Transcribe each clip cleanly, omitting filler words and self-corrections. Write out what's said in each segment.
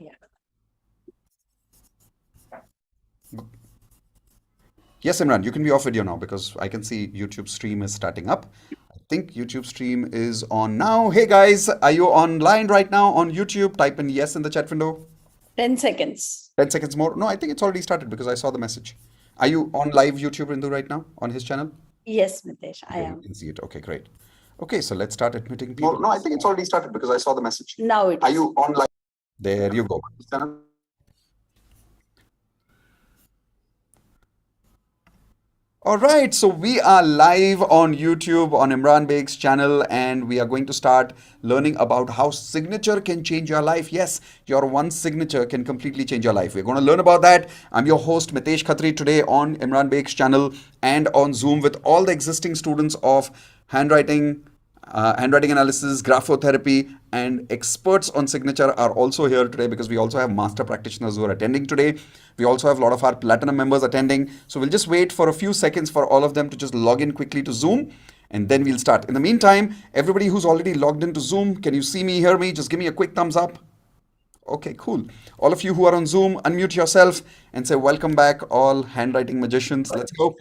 Yeah. Yes, Imran, you can be off video now because I can see YouTube stream is starting up. I think YouTube stream is on now. Hey guys, are you online right now on YouTube? Type in yes in the chat window. 10 seconds. 10 seconds more. No, I think it's already started because I saw the message. Are you on live YouTube, Rindu, right now on his channel? Yes, Mitesh, I Okay, we am. can see it. Okay, great. Okay, so let's start admitting No, people. no, I think it's already started because I saw the message. Now it Are is. you online? There you go. All right, so we are live on YouTube on Imran Baig's channel, and we are going to start learning about how signature can change your life. Yes, your one signature can completely change your life. We're going to learn about that. I'm your host, Mitesh Khatri, today on Imran Baig's channel and on Zoom with all the existing students of handwriting, handwriting analysis, Grapho-therapy, and experts on signature are also here today because we also have master practitioners who are attending today. We also have a lot of our platinum members attending. So we'll just wait for a few seconds for all of them to just log in quickly to Zoom, and then we'll start. In the meantime, everybody who's already logged into Zoom, can you see me, hear me? Just give me a quick thumbs up. Okay, cool. All of you who are on Zoom, unmute yourself and say welcome back, all handwriting magicians. Let's go.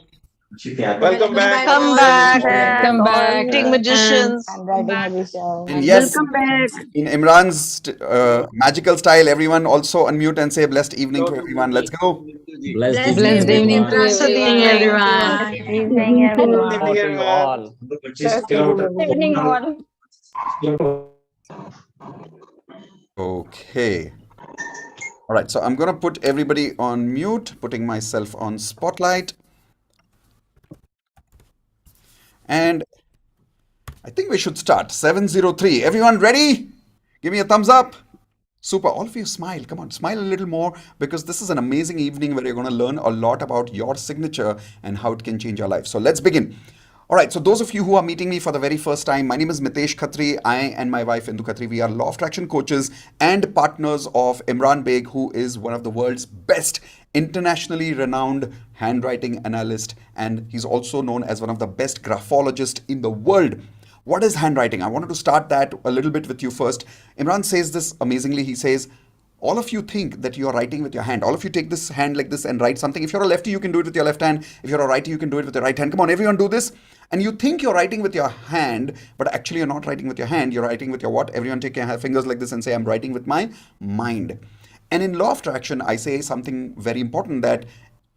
Welcome back, Come all back, handwriting Come all back. writing And magicians. Handwriting edition. And yes, welcome back. in Imran's magical style, everyone also unmute and say blessed evening to everyone. Let's go. Blessed Blessed evening, evening to everyone. Blessed everyone. evening, Everyone. everyone. Good evening, Evening to Good you. evening, everyone. To you everyone. all. Best evening, Evening, everyone. all. Okay. All right, so I'm going to put everybody on mute, putting myself on spotlight. And I think we should start. 703. Everyone ready? Give me a thumbs up. Super. All of you smile. Come on, smile a little more because this is an amazing evening where you're going to learn a lot about your signature and how it can change your life. So let's begin. All right, so those of you who are meeting me for the very first time, my name is Mitesh Khatri. I and my wife Indu Khatri, we are law of attraction coaches and partners of Imran Baig, who is one of the world's best internationally renowned handwriting analyst, and he's also known as one of the best graphologists in the world. What is handwriting? I wanted to start that a little bit with you first. Imran says this amazingly. He says, all of you think that you're writing with your hand. All of you take this hand like this and write something. If you're a lefty, you can do it with your left hand. If you're a righty, you can do it with your right hand. Come on, everyone do this. And you think you're writing with your hand, but actually you're not writing with your hand. You're writing with your what? Everyone take your fingers like this and say, I'm writing with my mind. And in law of attraction, I say something very important that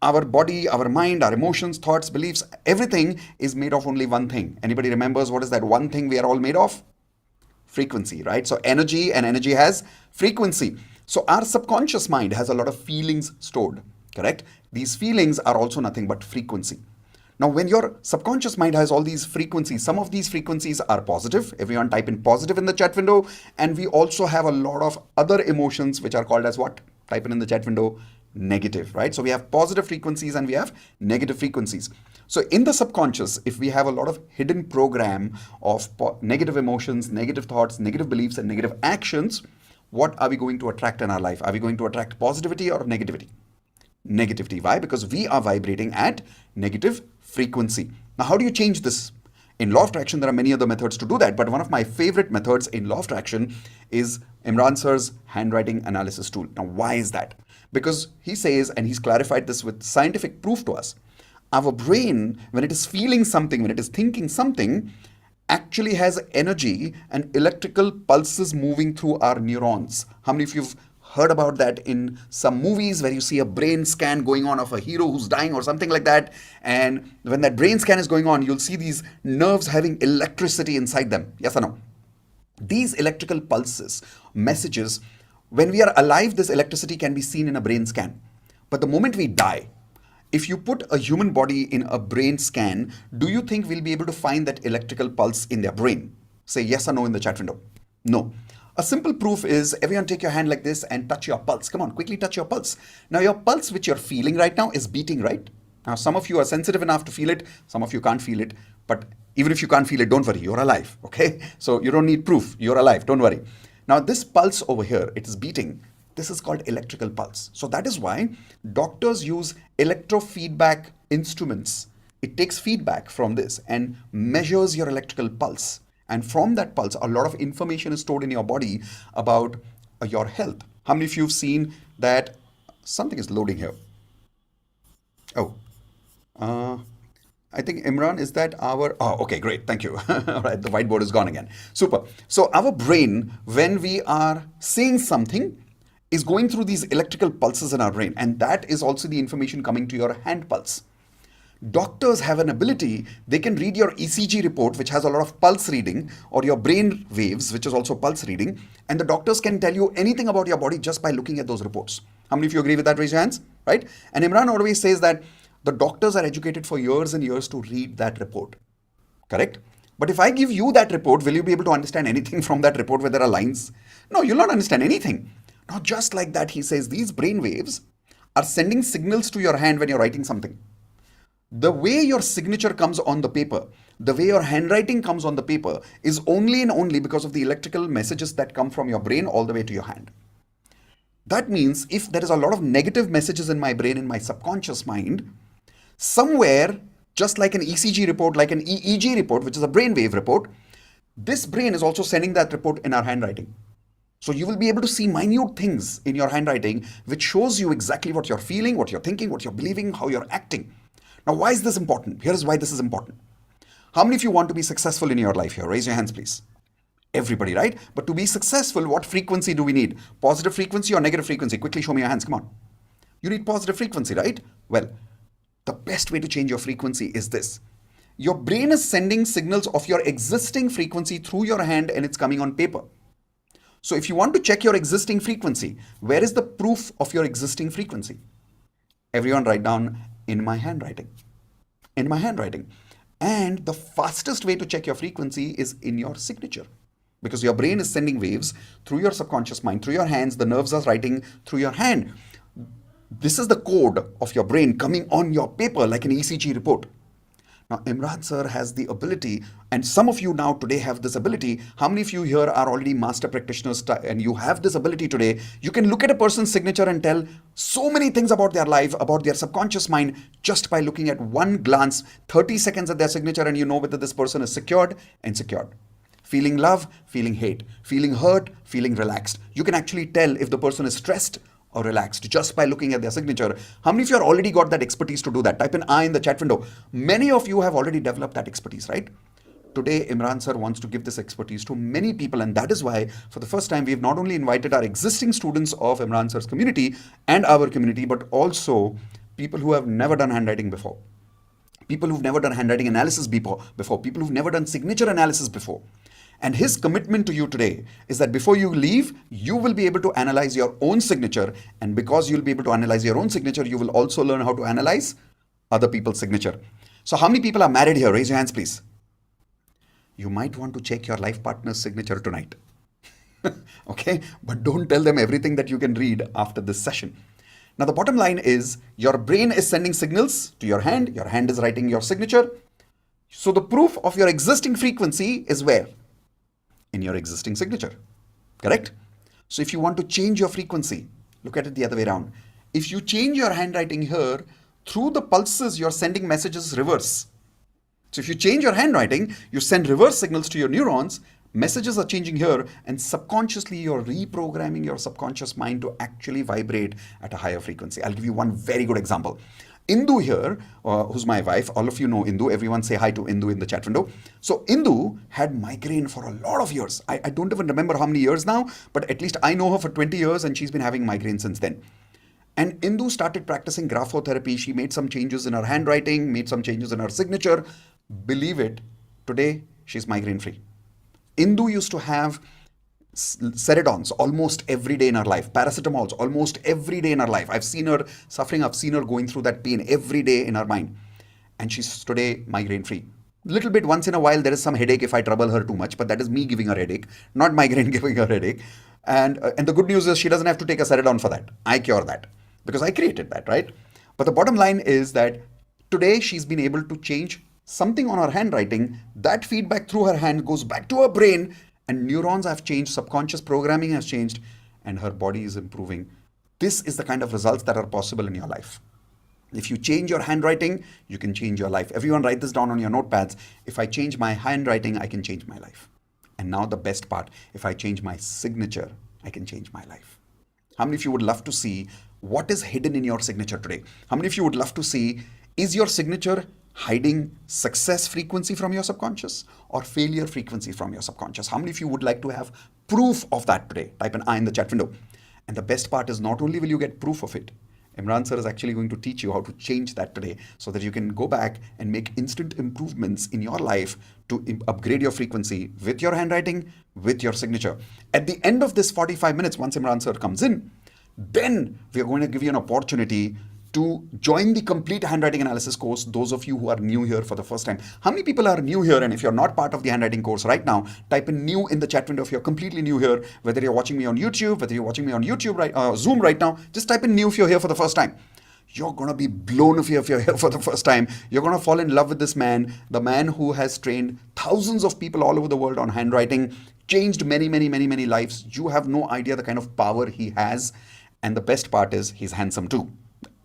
our body, our mind, our emotions, thoughts, beliefs, everything is made of only one thing. Anybody remembers what is that one thing we are all made of? Frequency, right? So energy, and energy has frequency. So our subconscious mind has a lot of feelings stored, correct? These feelings are also nothing but frequency. Now, when your subconscious mind has all these frequencies, some of these frequencies are positive. Everyone type in positive in the chat window. And we also have a lot of other emotions which are called as what? Type in the chat window, negative, right? So we have positive frequencies and we have negative frequencies. So in the subconscious, if we have a lot of hidden program of negative emotions, negative thoughts, negative beliefs, and negative actions, what are we going to attract in our life? Are we going to attract positivity or negativity? Negativity. Why? Because we are vibrating at negative frequency. Now, how do you change this? In law of attraction, there are many other methods to do that, but one of my favorite methods in law of attraction is Imran Sir's handwriting analysis tool. Now, why is that? Because he says, and he's clarified this with scientific proof to us, our brain, when it is feeling something, when it is thinking something, actually has energy and electrical pulses moving through our neurons. How many of you have heard about that in some movies where you see a brain scan going on of a hero who's dying or something like that? And when that brain scan is going on, you'll see these nerves having electricity inside them. Yes or no? These electrical pulses, messages, when we are alive, this electricity can be seen in a brain scan. But the moment we die, if you put a human body in a brain scan, do you think we'll be able to find that electrical pulse in their brain? Say yes or no in the chat window. No. A simple proof is everyone take your hand like this and touch your pulse. Come on, quickly touch your pulse. Now, your pulse, which you're feeling right now, is beating, right? Now, some of you are sensitive enough to feel it, some of you can't feel it. But even if you can't feel it, don't worry, you're alive, okay? So you don't need proof, you're alive, don't worry. Now, this pulse over here, it is beating. This is called electrical pulse. So that is why doctors use electrofeedback instruments. It takes feedback from this and measures your electrical pulse. And from that pulse, a lot of information is stored in your body about your health, How many of you have seen that something is loading here? Oh, uh, I think Imran, is that our? Oh, okay, great. Thank you. All right, the whiteboard is gone again. Super. So our brain, when we are saying something, is going through these electrical pulses in our brain, and that is also the information coming to your hand pulse. Doctors have an ability, they can read your ECG report, which has a lot of pulse reading, or your brain waves, which is also pulse reading, and the doctors can tell you anything about your body just by looking at those reports. How many of you agree with that? Raise your hands, right? And Imran always says that the doctors are educated for years and years to read that report, correct? But if I give you that report, will you be able to understand anything from that report where there are lines? No, you'll not understand anything. Now, just like that, he says these brain waves are sending signals to your hand when you're writing something. The way your signature comes on the paper, the way your handwriting comes on the paper is only and only because of the electrical messages that come from your brain all the way to your hand. That means if there is a lot of negative messages in my brain, in my subconscious mind, somewhere, just like an ECG report, like an EEG report, which is a brainwave report, this brain is also sending that report in our handwriting. So you will be able to see minute things in your handwriting, which shows you exactly what you're feeling, what you're thinking, what you're believing, how you're acting. Now, why is this important? Here is why this is important. How many of you want to be successful in your life here? Raise your hands, please. Everybody, right? But to be successful, what frequency do we need? Positive frequency or negative frequency? Quickly show me your hands. Come on. You need positive frequency, right? Well, the best way to change your frequency is this. Your brain is sending signals of your existing frequency through your hand and it's coming on paper. So if you want to check your existing frequency, where is the proof of your existing frequency? Everyone write down in my handwriting. In my handwriting. And the fastest way to check your frequency is in your signature. Because your brain is sending waves through your subconscious mind, through your hands, the nerves are writing through your hand. This is the code of your brain coming on your paper like an ECG report. Now, Imran sir has the ability, and some of you now today have this ability. How many of you here are already master practitioners and you have this ability today? You can look at a person's signature and tell so many things about their life, about their subconscious mind, just by looking at one glance, 30 seconds at their signature, and you know whether this person is secured, insecure. Feeling love, feeling hate, feeling hurt, feeling relaxed. You can actually tell if the person is stressed or relaxed just by looking at their signature. How many of you have already got that expertise to do that? Type in I in the chat window. Many of you have already developed that expertise, right? Today, Imran sir wants to give this expertise to many people, and that is why for the first time we've not only invited our existing students of Imran sir's community and our community, but also people who have never done handwriting before. People who've never done handwriting analysis before, people who've never done signature analysis before. And his commitment to you today is that before you leave, you will be able to analyze your own signature. And because you'll be able to analyze your own signature, you will also learn how to analyze other people's signature. So how many people are married here? Raise your hands, please. You might want to check your life partner's signature tonight. Okay? But don't tell them everything that you can read after this session. Now, the bottom line is your brain is sending signals to your hand is writing your signature. So the proof of your existing frequency is where? In your existing signature, correct? So if you want to change your frequency, look at it the other way around. If you change your handwriting here, through the pulses, you're sending messages reverse. So if you change your handwriting, you send reverse signals to your neurons, messages are changing here, and subconsciously you're reprogramming your subconscious mind to actually vibrate at a higher frequency. I'll give you one very good example. Indu here, who's my wife, all of you know Indu, everyone say hi to Indu in the chat window. So Indu had migraine for a lot of years. I don't even remember how many years now, but at least I know her for 20 years and she's been having migraine since then. And Indu started practicing Grapho-therapy. She made some changes in her handwriting, made some changes in her signature. Believe it, today she's migraine free. Indu used to have Ceridons almost every day in her life, paracetamols almost every day in her life. I've seen her suffering, I've seen her going through that pain every day in her mind. And she's today migraine free. Little bit once in a while there is some headache if I trouble her too much, but that is me giving her headache, not migraine giving her headache. And the good news is she doesn't have to take a Ceridon for that. I cure that because I created that, right? But the bottom line is that today she's been able to change something on her handwriting. That feedback through her hand goes back to her brain, and neurons have changed, subconscious programming has changed, and her body is improving. This is the kind of results that are possible in your life. If you change your handwriting, you can change your life. Everyone write this down on your notepads. If I change my handwriting, I can change my life. And now the best part, if I change my signature, I can change my life. How many of you would love to see what is hidden in your signature today? How many of you would love to see, is your signature hiding success frequency from your subconscious or failure frequency from your subconscious? How many of you would like to have proof of that today? Type an I in the chat window. And the best part is not only will you get proof of it, Imran sir is actually going to teach you how to change that today so that you can go back and make instant improvements in your life to upgrade your frequency with your handwriting, with your signature. At the end of this 45 minutes, once Imran sir comes in, then we are going to give you an opportunity to join the complete handwriting analysis course, those of you who are new here for the first time. How many people are new here? And if you're not part of the handwriting course right now, type in new in the chat window if you're completely new here, whether you're watching me on YouTube, whether you're watching me on YouTube, Zoom right now, just type in new if you're here for the first time. You're going to be blown if you're here for the first time. You're going to fall in love with this man, the man who has trained thousands of people all over the world on handwriting, changed many, many, many, many lives. You have no idea the kind of power he has. And the best part is he's handsome too.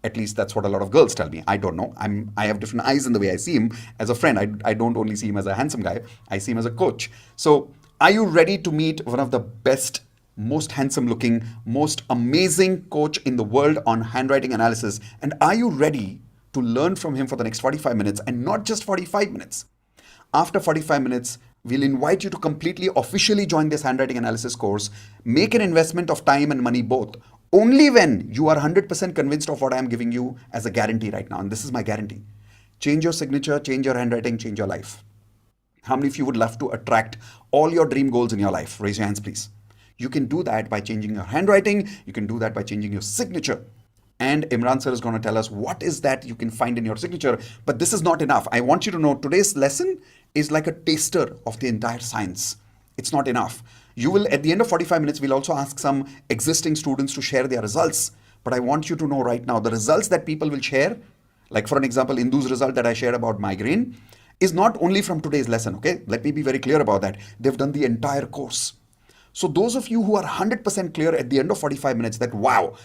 At least that's what a lot of girls tell me. I don't know. I have different eyes in the way I see him as a friend. I don't only see him as a handsome guy. I see him as a coach. So are you ready to meet one of the best, most handsome looking, most amazing coach in the world on handwriting analysis? And are you ready to learn from him for the next 45 minutes, and not just 45 minutes? After 45 minutes, we'll invite you to completely officially join this handwriting analysis course. Make an investment of time and money both. Only when you are 100% convinced of what I am giving you as a guarantee right now. And this is my guarantee. Change your signature, change your handwriting, change your life. How many of you would love to attract all your dream goals in your life? Raise your hands, please. You can do that by changing your handwriting. You can do that by changing your signature. And Imran sir is going to tell us what is that you can find in your signature. But this is not enough. I want you to know today's lesson is like a taster of the entire science. It's not enough. You will, at the end of 45 minutes, we'll also ask some existing students to share their results. But I want you to know right now, the results that people will share, like for an example, Indu's result that I shared about migraine, is not only from today's lesson, okay? Let me be very clear about that. They've done the entire course. So those of you who are 100% clear at the end of 45 minutes that, wow,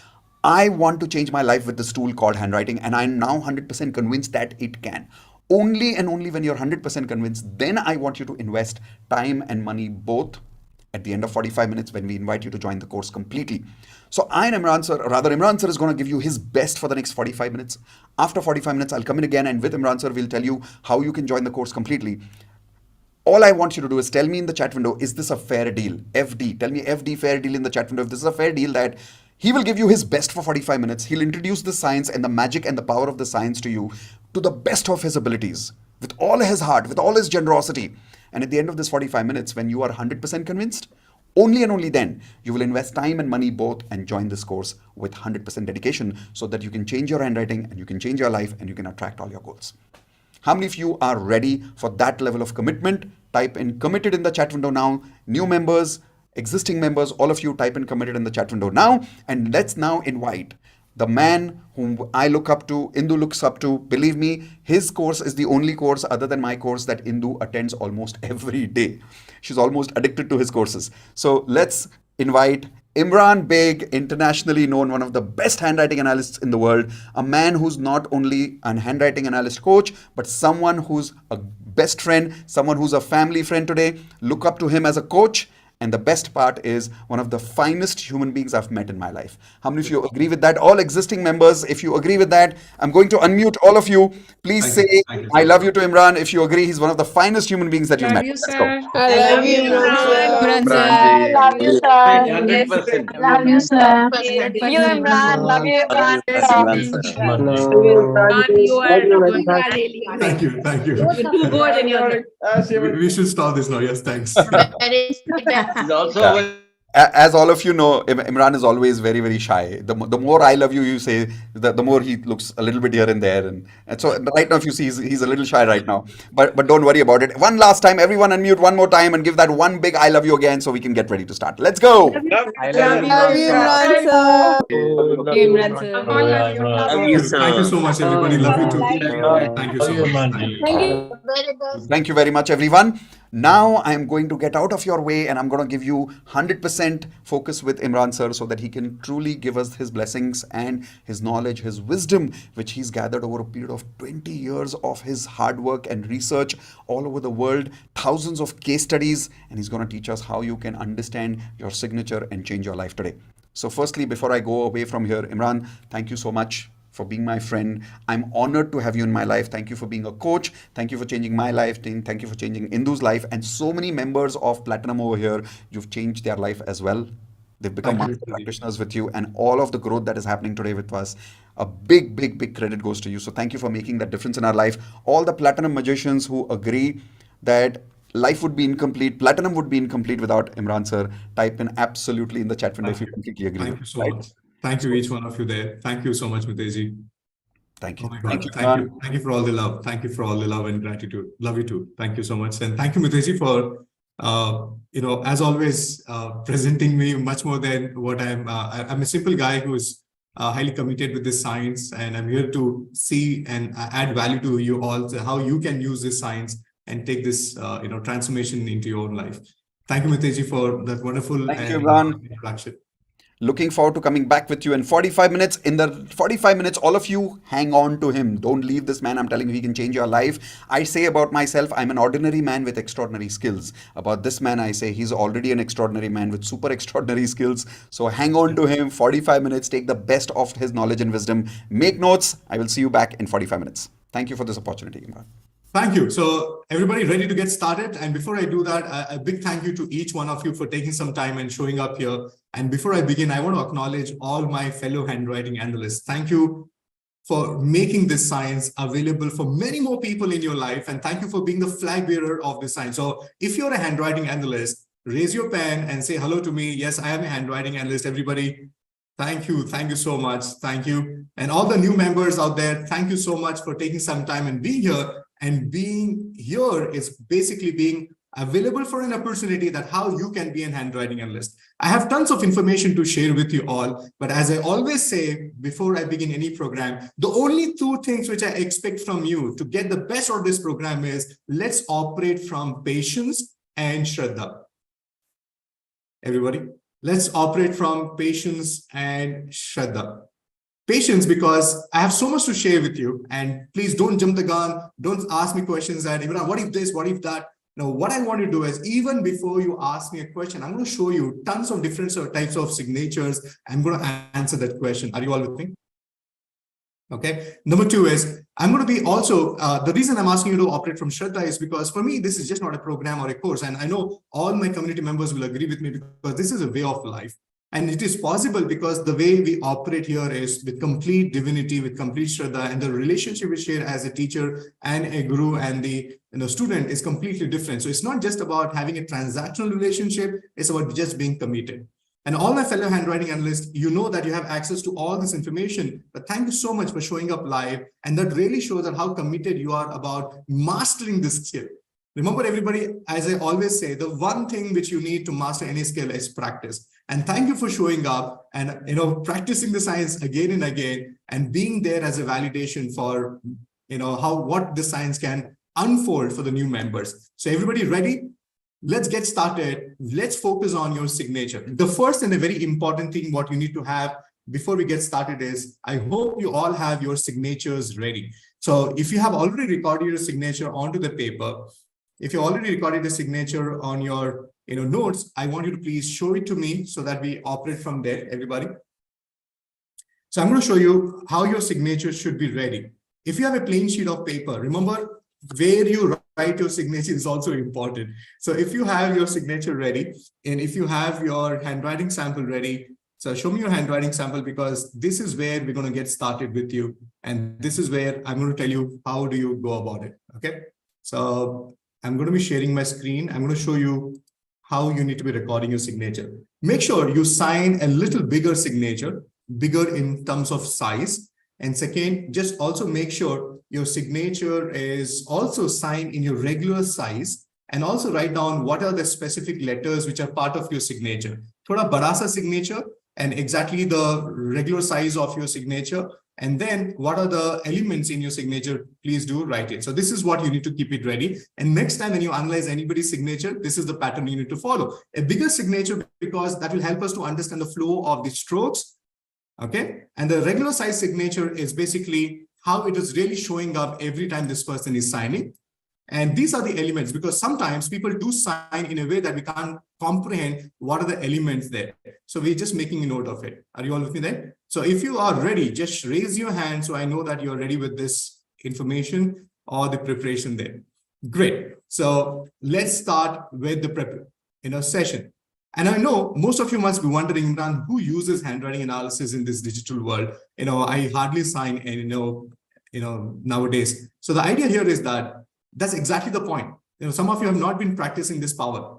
I want to change my life with this tool called handwriting, and I'm now 100% convinced that it can. Only and only when you're 100% convinced, then I want you to invest time and money both at the end of 45 minutes when we invite you to join the course completely. So Imran sir is going to give you his best for the next 45 minutes. After 45 minutes, I'll come in again, and with Imran sir, we'll tell you how you can join the course completely. All I want you to do is tell me in the chat window, is this a fair deal? FD. Tell me FD, fair deal in the chat window. If this is a fair deal, that he will give you his best for 45 minutes. He'll introduce the science and the magic and the power of the science to you to the best of his abilities, with all his heart, with all his generosity. And at the end of this 45 minutes, when you are 100% convinced, only and only then you will invest time and money both and join this course with 100% dedication so that you can change your handwriting and you can change your life and you can attract all your goals. How many of you are ready for that level of commitment? Type in committed in the chat window now. New members, existing members, all of you type in committed in the chat window now. And let's now invite the man whom I look up to, Indu looks up to. Believe me, his course is the only course other than my course that Indu attends almost every day. She's almost addicted to his courses. So let's invite Imran Baig, internationally known, one of the best handwriting analysts in the world, a man who's not only an handwriting analyst coach, but someone who's a best friend, someone who's a family friend today. Look up to him as a coach. And the best part is one of the finest human beings I've met in my life. How many of you agree with that? All existing members, if you agree with that, I'm going to unmute all of you. Please say, I love you to Imran. If you agree, he's one of the finest human beings that you've met. Let's go. I love you, Imran sir. Imran Love you, sir. 100%. Love you, sir. You, Imran. Love you, Imran. Love you, Imran. Thank you. Thank you. We should stop this now. Yes, thanks. He's also Yeah. As all of you know, Imran is always very, very shy. The more I love you say, the more he looks a little bit here and there. And so right now, if you see, he's a little shy right now. But don't worry about it. One last time, everyone unmute one more time and give that one big I love you again so we can get ready to start. Let's go. I love you, Imran sir. love you, sir. Thank you so much, everybody. Love you too. Thank you so much. Thank you very much, everyone. Now I'm going to get out of your way and I'm going to give you 100% focus with Imran sir so that he can truly give us his blessings and his knowledge, his wisdom, which he's gathered over a period of 20 years of his hard work and research all over the world, thousands of case studies, and he's going to teach us how you can understand your signature and change your life today. So firstly, before I go away from here, Imran, thank you so much for being my friend. I'm honored to have you in my life. Thank you for being a coach. Thank you for changing my life. Thank you for changing Indu's life. And so many members of Platinum over here, you've changed their life as well. They've become Thank you, master Mitesh. practitioners with you, and all of the growth that is happening today with us. A big, big, big credit goes to you. So thank you for making that difference in our life. All the Platinum magicians who agree that life would be incomplete, Platinum would be incomplete without Imran sir, type in absolutely in the chat window if you completely agree Thank with you me, so right? much. Thank you, each one of you there. Thank you so much, Mitesh. Thank Oh you. my Thank God. you, Thank Imran. you. Thank you for all the love. Thank you for all the love and gratitude. Love you too. Thank you so much. And thank you, Mitesh, for, as always, presenting me much more than what I'm a simple guy who's highly committed with this science. And I'm here to see and add value to you all, so how you can use this science and take this, transformation into your own life. Thank you, Mitesh, for that wonderful Thank you, and Imran. introduction. Looking forward to coming back with you in 45 minutes. In the 45 minutes, all of you hang on to him. Don't leave this man. I'm telling you, he can change your life. I say about myself, I'm an ordinary man with extraordinary skills. About this man, I say he's already an extraordinary man with super extraordinary skills. So hang on to him. 45 minutes. Take the best of his knowledge and wisdom. Make notes. I will see you back in 45 minutes. Thank you for this opportunity, Imran. Thank you. So everybody ready to get started? And before I do that, a big thank you to each one of you for taking some time and showing up here. And before I begin, I want to acknowledge all my fellow handwriting analysts. Thank you for making this science available for many more people in your life. And thank you for being the flag bearer of this science. So if you're a handwriting analyst, raise your pen and say hello to me. Yes, I am a handwriting analyst, everybody. Thank you. Thank you so much. Thank you. And all the new members out there, thank you so much for taking some time and being here. And being here is basically being available for an opportunity that how you can be an handwriting analyst. I have tons of information to share with you all, but as I always say, before I begin any program, the only two things which I expect from you to get the best of this program is let's operate from patience and Shraddha. Everybody, let's operate from patience and Shraddha. Patience, because I have so much to share with you, and please don't jump the gun. Don't ask me questions that, Imran, what if this, what if that? Now, what I want to do is, even before you ask me a question, I'm going to show you tons of different types of signatures. I'm going to answer that question. Are you all with me? Okay. Number two is, I'm going to be also, the reason I'm asking you to operate from Shraddha is because for me, this is just not a program or a course. And I know all my community members will agree with me because this is a way of life. And it is possible because the way we operate here is with complete divinity, with complete Shraddha, and the relationship we share as a teacher and a guru and the student is completely different. So it's not just about having a transactional relationship, it's about just being committed. And all my fellow handwriting analysts, you know that you have access to all this information, but thank you so much for showing up live. And that really shows that how committed you are about mastering this skill. Remember, everybody, as I always say, the one thing which you need to master any skill is practice. And thank you for showing up and practicing the science again and again and being there as a validation for what the science can unfold for the new members. So everybody ready? Let's get started. Let's focus on your signature. The first and a very important thing what you need to have before we get started is, I hope you all have your signatures ready. So if you have already recorded your signature onto the paper, if you already recorded the signature on your notes, I want you to please show it to me so that we operate from there, everybody. So I'm going to show you how your signature should be ready. If you have a plain sheet of paper, remember where you write your signature is also important. So if you have your signature ready, and if you have your handwriting sample ready, so show me your handwriting sample, because this is where we're going to get started with you. And this is where I'm going to tell you how do you go about it. Okay. So I'm going to be sharing my screen. I'm going to show you how you need to be recording your signature. Make sure you sign a little bigger signature, bigger in terms of size. And second, just also make sure your signature is also signed in your regular size, and also write down what are the specific letters which are part of your signature. Thoda bada sa signature and exactly the regular size of your signature. And then what are the elements in your signature? Please do write it. So this is what you need to keep it ready. And next time when you analyze anybody's signature, this is the pattern you need to follow. A bigger signature, because that will help us to understand the flow of the strokes. Okay. And the regular size signature is basically how it is really showing up every time this person is signing. And these are the elements, because sometimes people do sign in a way that we can't comprehend what are the elements there. So we're just making a note of it. Are you all with me there? So if you are ready, just raise your hand so I know that you're ready with this information or the preparation there. Great. So let's start with the session. And I know most of you must be wondering, Imran, who uses handwriting analysis in this digital world? I hardly sign, and nowadays. So the idea here is that that's exactly the point. Some of you have not been practicing this power.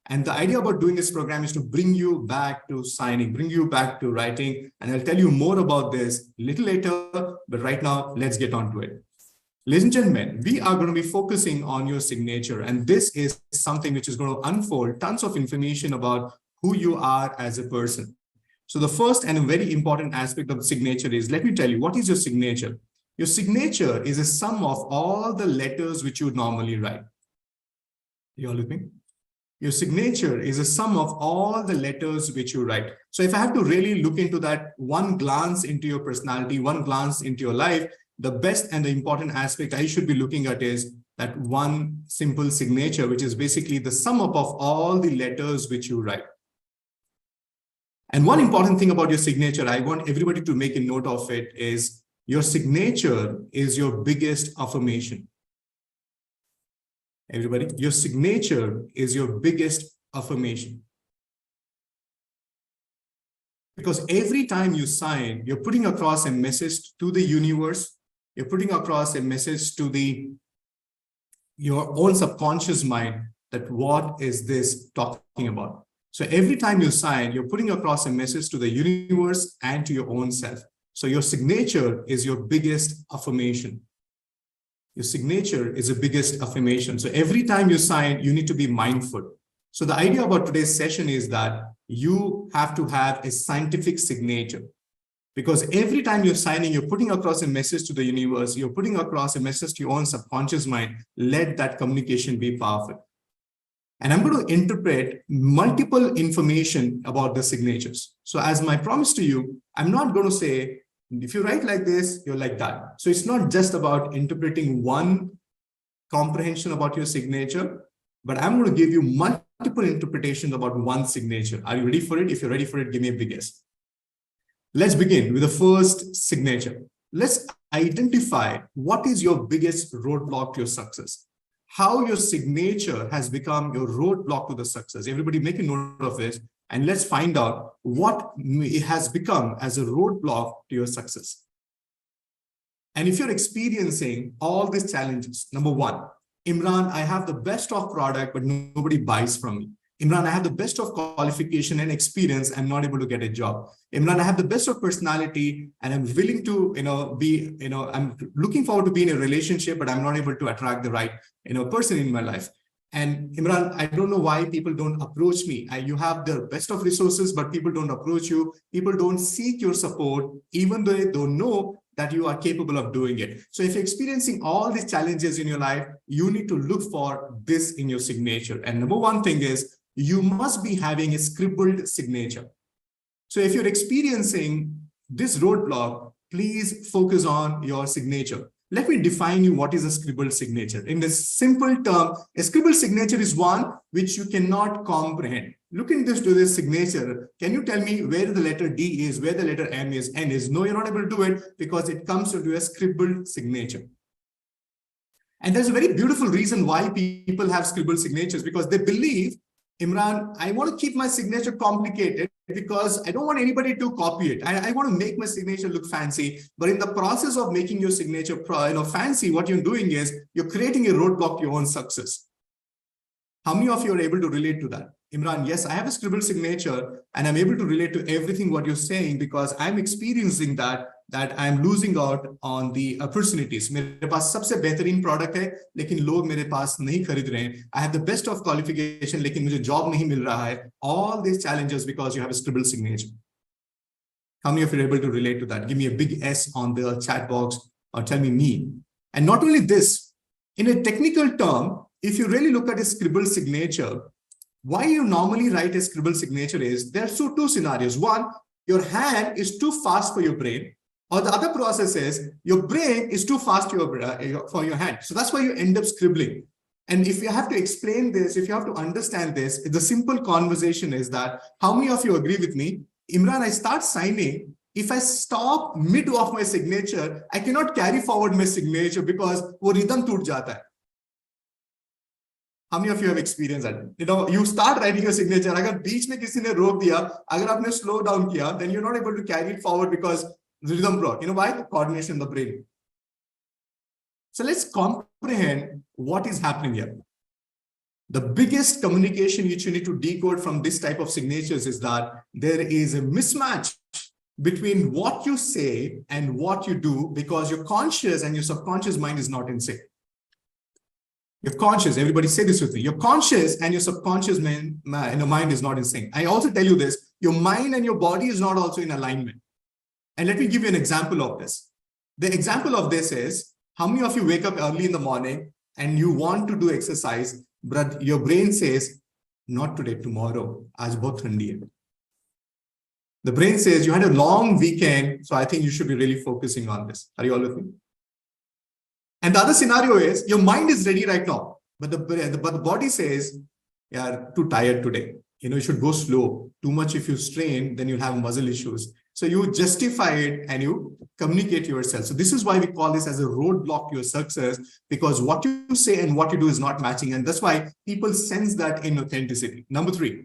And the idea about doing this program is to bring you back to signing, bring you back to writing. And I'll tell you more about this a little later, but right now, let's get on to it. Ladies and gentlemen, we are going to be focusing on your signature. And this is something which is going to unfold tons of information about who you are as a person. So the first and a very important aspect of the signature is, let me tell you, what is your signature? Your signature is a sum of all the letters which you would normally write. You all with me? Your signature is a sum of all the letters which you write. So if I have to really look into that, one glance into your personality, one glance into your life, the best and the important aspect I should be looking at is that one simple signature, which is basically the sum up of all the letters which you write. And one important thing about your signature, I want everybody to make a note of it, is your signature is your biggest affirmation. Everybody, your signature is your biggest affirmation. Because every time you sign, you're putting across a message to the universe. You're putting across a message to your own subconscious mind that what is this talking about? So every time you sign, you're putting across a message to the universe and to your own self. So your signature is your biggest affirmation. Your signature is the biggest affirmation. So every time you sign, you need to be mindful. So the idea about today's session is that you have to have a scientific signature. Because every time you're signing, you're putting across a message to the universe, you're putting across a message to your own subconscious mind. Let that communication be powerful. And I'm going to interpret multiple information about the signatures. So as my promise to you, I'm not going to say, if you write like this, you're like that. So it's not just about interpreting one comprehension about your signature, but I'm going to give you multiple interpretations about one signature. Are you ready for it? If you're ready for it, give me a big yes. Let's begin with the first signature. Let's identify what is your biggest roadblock to your success. How your signature has become your roadblock to the success. Everybody make a note of this, and let's find out what it has become as a roadblock to your success. And if you're experiencing all these challenges, number one, Imran, I have the best of product, but nobody buys from me. Imran, I have the best of qualification and experience. I'm not able to get a job. Imran, I have the best of personality and I'm willing to, I'm looking forward to be in a relationship, but I'm not able to attract the right, person in my life. And Imran, I don't know why people don't approach me. You have the best of resources, but people don't approach you. People don't seek your support, even though they don't know that you are capable of doing it. So if you're experiencing all these challenges in your life, you need to look for this in your signature. And number one thing is, you must be having a scribbled signature. So if you're experiencing this roadblock, please focus on your signature. Let me define you what is a scribbled signature. In this simple term, a scribbled signature is one which you cannot comprehend. Look into this signature. Can you tell me where the letter D is, where the letter M is, N is? No, you're not able to do it because it comes into a scribbled signature. And there's a very beautiful reason why people have scribbled signatures, because they believe, Imran, I want to keep my signature complicated because I don't want anybody to copy it. I want to make my signature look fancy. But in the process of making your signature fancy, what you're doing is you're creating a roadblock to your own success. How many of you are able to relate to that? Imran, yes, I have a scribbled signature and I'm able to relate to everything what you're saying because I'm experiencing that I'm losing out on the opportunities. मेरे पास सबसे बेहतरीन product है, लेकिन लोग मेरे पास नहीं खरीद रहे हैं. I have the best of qualification, लेकिन मुझे job नहीं मिल रहा है. All these challenges because you have a scribbled signature. How many of you are able to relate to that? Give me a big S on the chat box or tell me. And not only this, in a technical term, if you really look at a scribbled signature, why you normally write a scribbled signature is there are two scenarios. One, your hand is too fast for your brain. Or the other process is your brain is too fast for your hand. So that's why you end up scribbling. And if you have to explain this, if you have to understand this, the simple conversation is that, how many of you agree with me? Imran, I start signing. If I stop mid of my signature, I cannot carry forward my signature because वो rhythm टूट जाता है. How many of you have experienced that? You start writing your signature. अगर बीच में किसी ने रोक दिया, अगर आपने slow down किया, then you're not able to carry it forward because the rhythm broke. You know why? Coordination in the brain. So let's comprehend what is happening here. The biggest communication which you need to decode from this type of signatures is that there is a mismatch between what you say and what you do, because your conscious and your subconscious mind is not in sync. Your conscious, everybody say this with me, your conscious and your subconscious mind is not in sync. I also tell you this, your mind and your body is not also in alignment. And let me give you an example of this. The example of this is, how many of you wake up early in the morning and you want to do exercise, but your brain says, not today, tomorrow. Aaj bahut thandi hai. The brain says, you had a long weekend, so I think you should be really focusing on this. Are you all with me? And the other scenario is, your mind is ready right now, but the body says, you're too tired today. You should go slow. Too much if you strain, then you'll have muscle issues. So you justify it and you communicate yourself. So this is why we call this as a roadblock to your success, because what you say and what you do is not matching. And that's why people sense that inauthenticity. Number 3,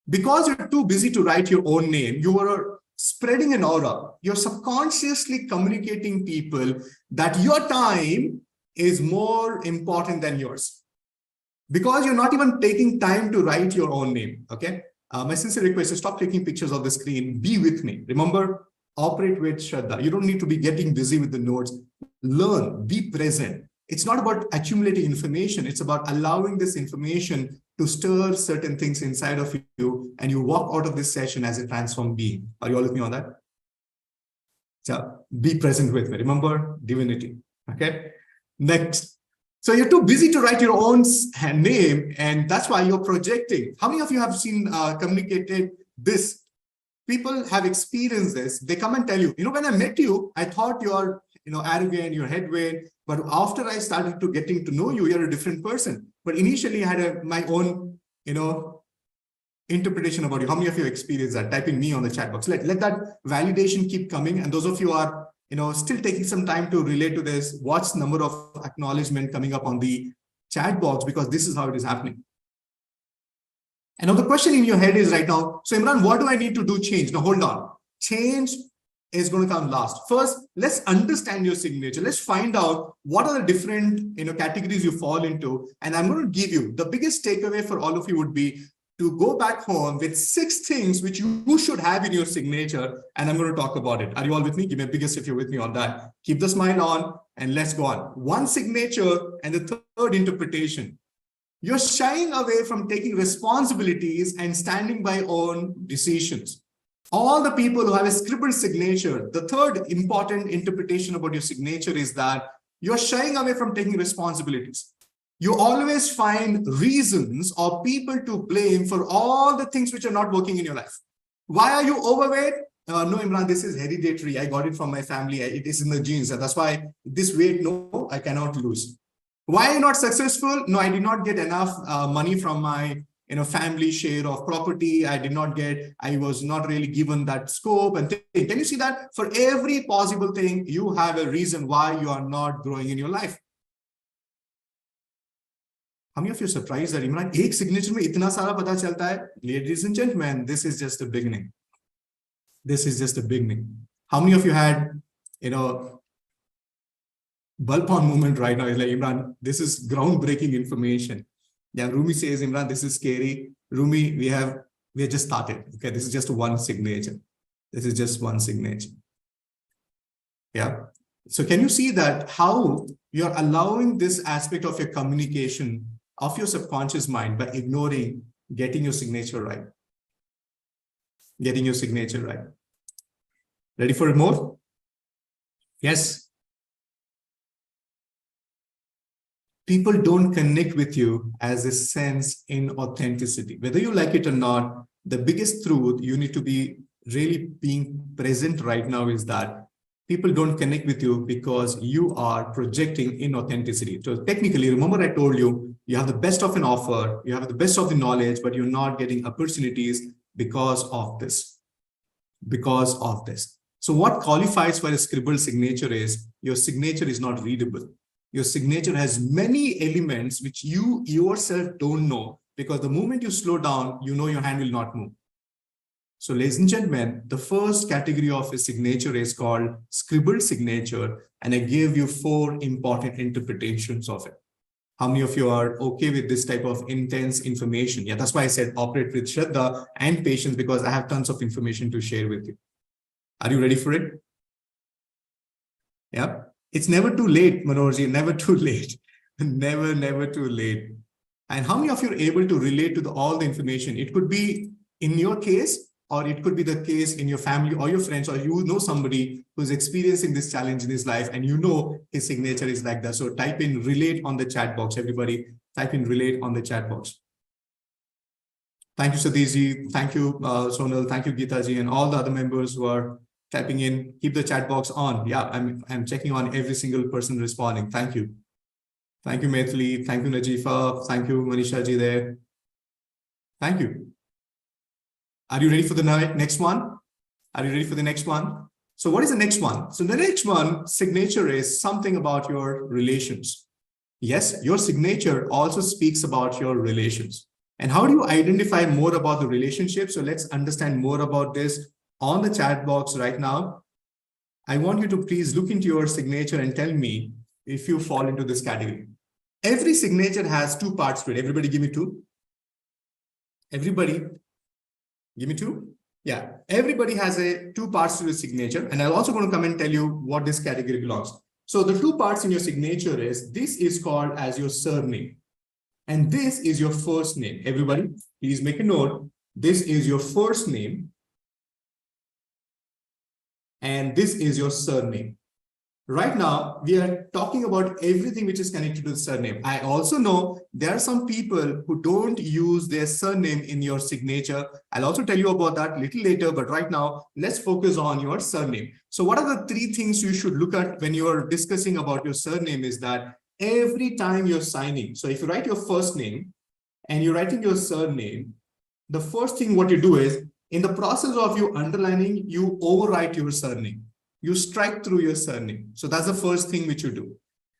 because you're too busy to write your own name, you are spreading an aura. You're subconsciously communicating people that your time is more important than yours, because you're not even taking time to write your own name. Okay. My sincere request is, stop taking pictures of the screen. Be with me. Remember, operate with Shraddha. You don't need to be getting busy with the notes. Learn, be present. It's not about accumulating information. It's about allowing this information to stir certain things inside of you, and you walk out of this session as a transformed being. Are you all with me on that? So be present with me. Remember, divinity. Okay. Next. So you're too busy to write your own name, and that's why you're projecting. How many of you have seen communicated this? People have experienced this. They come and tell you, when I met you, I thought you're, arrogant, you're headwind, but after I started to getting to know you, you're a different person. But initially I had my own, interpretation about you. How many of you experienced that? Typing me on the chat box. Let that validation keep coming. And those of you are, still taking some time to relate to this, watch the number of acknowledgement coming up on the chat box, because this is how it is happening. And now the question in your head is right now, so Imran, what do I need to do change? Now hold on. Change is going to come last. First, let's understand your signature. Let's find out what are the different categories you fall into. And I'm going to give you the biggest takeaway for all of you would be to go back home with 6 things which you should have in your signature, and I'm going to talk about it. Are you all with me? Give me a biggest if you're with me on that. Keep the smile on and let's go on. 1 signature and the 3rd interpretation. You're shying away from taking responsibilities and standing by own decisions. All the people who have a scribbled signature, the 3rd important interpretation about your signature is that you're shying away from taking responsibilities. You always find reasons or people to blame for all the things which are not working in your life. Why are you overweight? No, Imran, this is hereditary. I got it from my family. It is in the genes. And that's why this weight, no, I cannot lose. Why are you not successful? No, I did not get enough money from my family share of property. I was not really given that scope and thing. Can you see that? For every possible thing, you have a reason why you are not growing in your life. How many of you are surprised that Imran, एक signature में इतना सारा पता चलता है? Ladies and gentlemen, this is just the beginning. This is just the beginning. How many of you had, bulb on moment right now? It's like, Imran, this is groundbreaking information. Yeah, Rumi says, Imran, this is scary. Rumi, we have just started. Okay, this is just 1 signature. This is just 1 signature. Yeah. So can you see that how you're allowing this aspect of your communication of your subconscious mind by ignoring getting your signature right? Getting your signature right. Ready for more? Yes. People don't connect with you as a sense in authenticity. Whether you like it or not, the biggest truth you need to be really being present right now is that People don't connect with you because you are projecting inauthenticity. So technically, remember I told you, you have the best of an offer, you have the best of the knowledge, but you're not getting opportunities because of this. Because of this. So what qualifies for a scribbled signature is your signature is not readable. Your signature has many elements which you yourself don't know, because the moment you slow down, you know your hand will not move. So ladies and gentlemen, the first category of a signature is called scribbled signature. And I gave you 4 important interpretations of it. How many of you are okay with this type of intense information? Yeah, that's why I said operate with Shraddha and patience, because I have tons of information to share with you. Are you ready for it? Yeah, it's never too late, Manojji, never too late. Never too late. And how many of you are able to relate to all the information? It could be in your case, or it could be the case in your family or your friends, or you know somebody who's experiencing this challenge in his life and you know his signature is like that. So type in relate on the chat box, everybody. Type in relate on the chat box. Thank you, Satishji. Thank you, Sonal. Thank you, Geetaji, and all the other members who are typing in. Keep the chat box on. Yeah, I'm checking on every single person responding. Thank you. Thank you, Maithili. Thank you, Najifa. Thank you, Manisha ji there. Thank you. Are you ready for the next one? Are you ready for the next one? So what is the next one? So the next one, signature, is something about your relations. Yes, your signature also speaks about your relations. And how do you identify more about the relationship? So let's understand more about this on the chat box right now. I want you to please look into your signature and tell me if you fall into this category. Every signature has 2 parts to it. Everybody give me 2. Everybody give me 2. Yeah, everybody has 2 parts to the signature. And I'm also going to come and tell you what this category belongs. So the 2 parts in your signature is, this is called as your surname. And this is your first name. Everybody, please make a note. This is your first name. And this is your surname. Right now, we are talking about everything which is connected to the surname. I also know there are some people who don't use their surname in your signature. I'll also tell you about that a little later, but right now, let's focus on your surname. So what are the 3 things you should look at when you're discussing about your surname is that every time you're signing, so if you write your first name and you're writing your surname, the first thing what you do is, in the process of you underlining, you overwrite your surname. You strike through your surname. So that's the first thing which you do.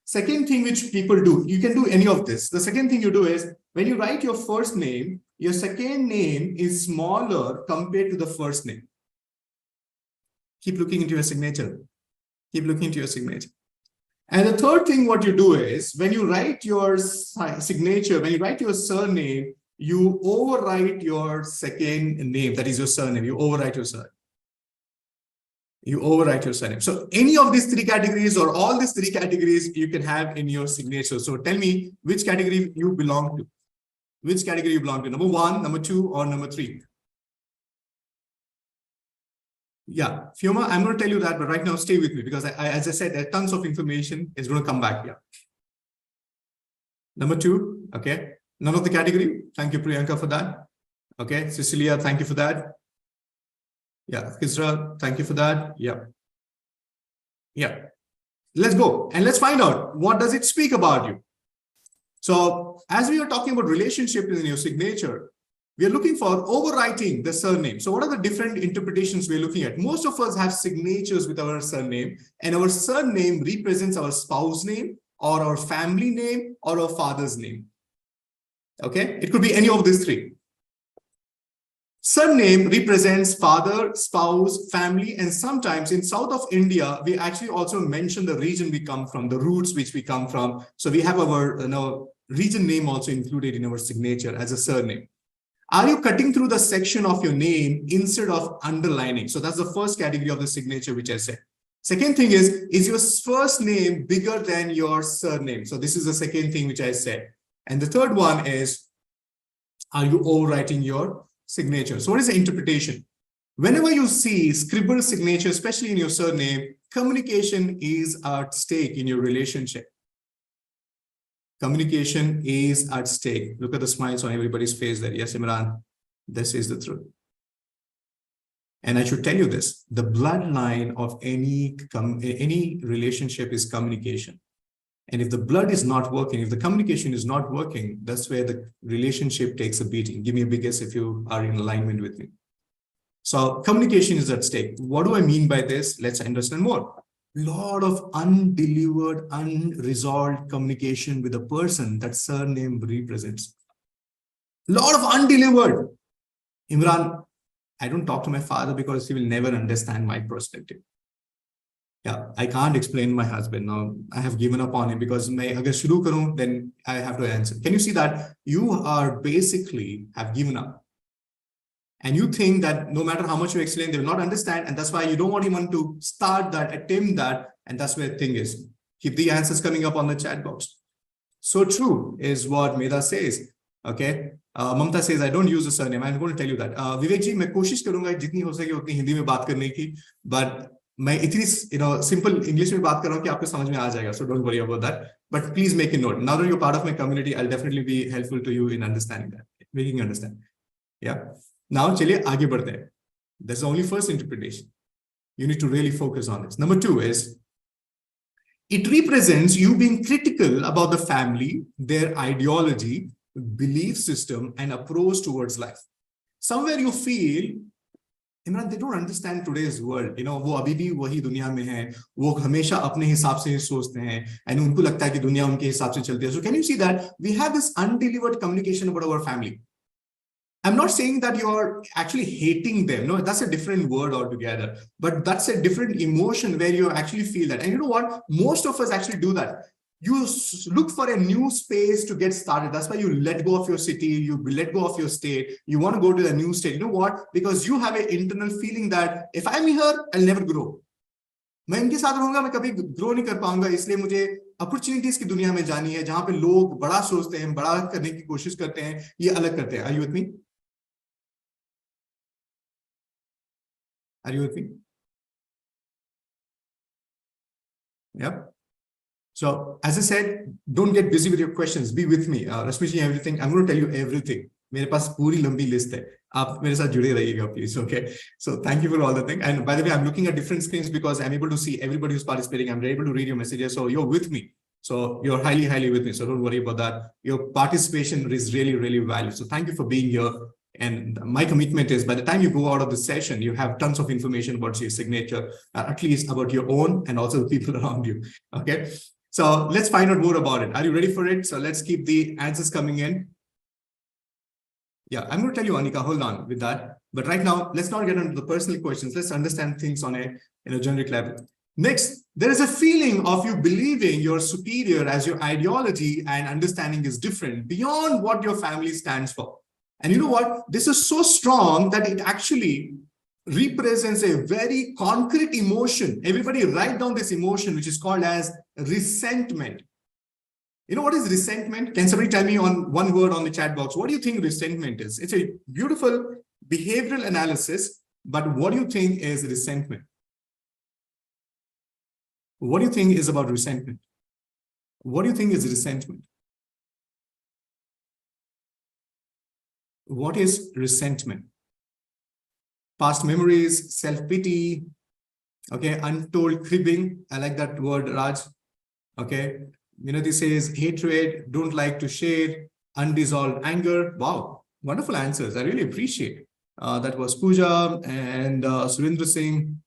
Second thing which people do, you can do any of this. The second thing you do is, when you write your first name, your second name is smaller compared to the first name. Keep looking into your signature. Keep looking into your signature. And the third thing what you do is, when you write your signature, when you write your surname, you overwrite your second name, that is your surname. You overwrite your surname. You overwrite your surname. So any of these 3 categories or all these 3 categories you can have in your signature. So tell me which category you belong to. Which category you belong to? Number 1, number 2, or number 3? Yeah, Fiona, I'm going to tell you that, but right now stay with me, because as I said, there are tons of information is going to come back here. Number 2, okay. None of the category. Thank you, Priyanka, for that. Okay, Cecilia, thank you for that. Yeah, Kisra, thank you for that. Yeah. Yeah. Let's go and let's find out what does it speak about you. So as we are talking about relationship in your signature, we are looking for overwriting the surname. So what are the different interpretations we're looking at? Most of us have signatures with our surname, and our surname represents our spouse name or our family name or our father's name. Okay, it could be any of these 3. Surname represents father, spouse, family, and sometimes in south of India, we actually also mention the region we come from, the roots which we come from. So we have our region name also included in our signature as a surname. Are you cutting through the section of your name instead of underlining? So that's the first category of the signature which I said. Second thing is your first name bigger than your surname? So this is the second thing which I said. And the third one is, are you overwriting your signature? So what is the interpretation? Whenever you see scribbled signature, especially in your surname, communication is at stake in your relationship. Communication is at stake. Look at the smiles on everybody's face there. Yes, Imran, this is the truth. And I should tell you this, the bloodline of any relationship is communication. And if the blood is not working, if the communication is not working, that's where the relationship takes a beating. Give me a big guess if you are in alignment with me. So communication is at stake. What do I mean by this? Let's understand more. Lot of undelivered, unresolved communication with a person that surname represents. Lot of undelivered. Imran, I don't talk to my father because he will never understand my perspective. Yeah, I can't explain my husband now. I have given up on him because agar shuru karun, then I have to answer. Can you see that you are basically have given up? And you think that no matter how much you explain, they will not understand. And that's why you don't want anyone to start that, attempt that. And that's where the thing is. Keep the answers coming up on the chat box. So true is what Meda says. Okay. Mamta says, I don't use the surname. I'm going to tell you that. Vivek ji, मैं कोशिश करूंगा जितनी हो सके उतनी हिंदी में बात करने की. But मैं इतनी simple English में बात कर रहा हूँ कि आपको समझ में आ जाएगा. So don't worry about that. But please make a note. Now that you're part of my community, I'll definitely be helpful to you in understanding that, making you understand. Yeah. Now, चलिए आगे बढ़ते हैं. That's the only first interpretation. You need to really focus on this. Number two is, it represents you being critical about the family, their ideology, belief system, and approach towards life. Somewhere you feel, Imran, they don't understand today's world. You know, वो अभी भी वही दुनिया में हैं, वो हमेशा अपने हिसाब से सोचते हैं, and उनको लगता है कि दुनिया उनके हिसाब से चलती है. So can you see that we have this undelivered communication about our family? I'm not saying that you're actually hating them. No, that's a different word altogether. But that's a different emotion where you actually feel that. And you know what? Most of us actually do that. You look for a new space to get started. That's why you let go of your city. You let go of your state. You want to go to a new state. You know what? Because you have an internal feeling that if I'm here, I'll never grow. मैं इनके साथ रहूंगा मैं कभी grow नहीं कर पाऊंगा इसलिए मुझे अपॉर्चुनिटीज की दुनिया में जानी है जहां पे लोग बड़ा सोचते हैं बड़ा करने की कोशिश करते हैं ये अलग करते हैं. Are you with me? Are you with me? Yep. So as I said, don't get busy with your questions. Be with me. Rashmi ji, everything. I'm going to tell you everything. मेरे पास पूरी लंबी list है. आप मेरे साथ जुड़े रहिएगा, please. Okay. So thank you for all the things. And by the way, I'm looking at different screens because I'm able to see everybody who's participating. I'm able to read your messages. So you're with me. So you're highly, highly with me. So don't worry about that. Your participation is really, really valuable. So thank you for being here. And my commitment is by the time you go out of the session, you have tons of information about your signature, at least about your own and also the people around you. Okay. So let's find out more about it. Are you ready for it? So let's keep the answers coming in. Yeah, I'm going to tell you, Anika, hold on with that. But right now, let's not get into the personal questions. Let's understand things on a generic level. Next, there is a feeling of you believing you're superior as your ideology and understanding is different beyond what your family stands for. And you know what? This is so strong that it actually represents a very concrete emotion. Everybody write down this emotion, which is called as resentment. You know what is resentment? Can somebody tell me on one word on the chat box? What do you think resentment is? It's a beautiful behavioral analysis, but what do you think is resentment? What do you think is about resentment? What do you think is resentment? What is resentment? Past memories, self-pity, okay, untold cribbing. I like that word, Raj. Okay. Minati says hatred, don't like to share, unresolved anger. Wow, wonderful answers. I really appreciate. That was Pooja and Surendra Singh.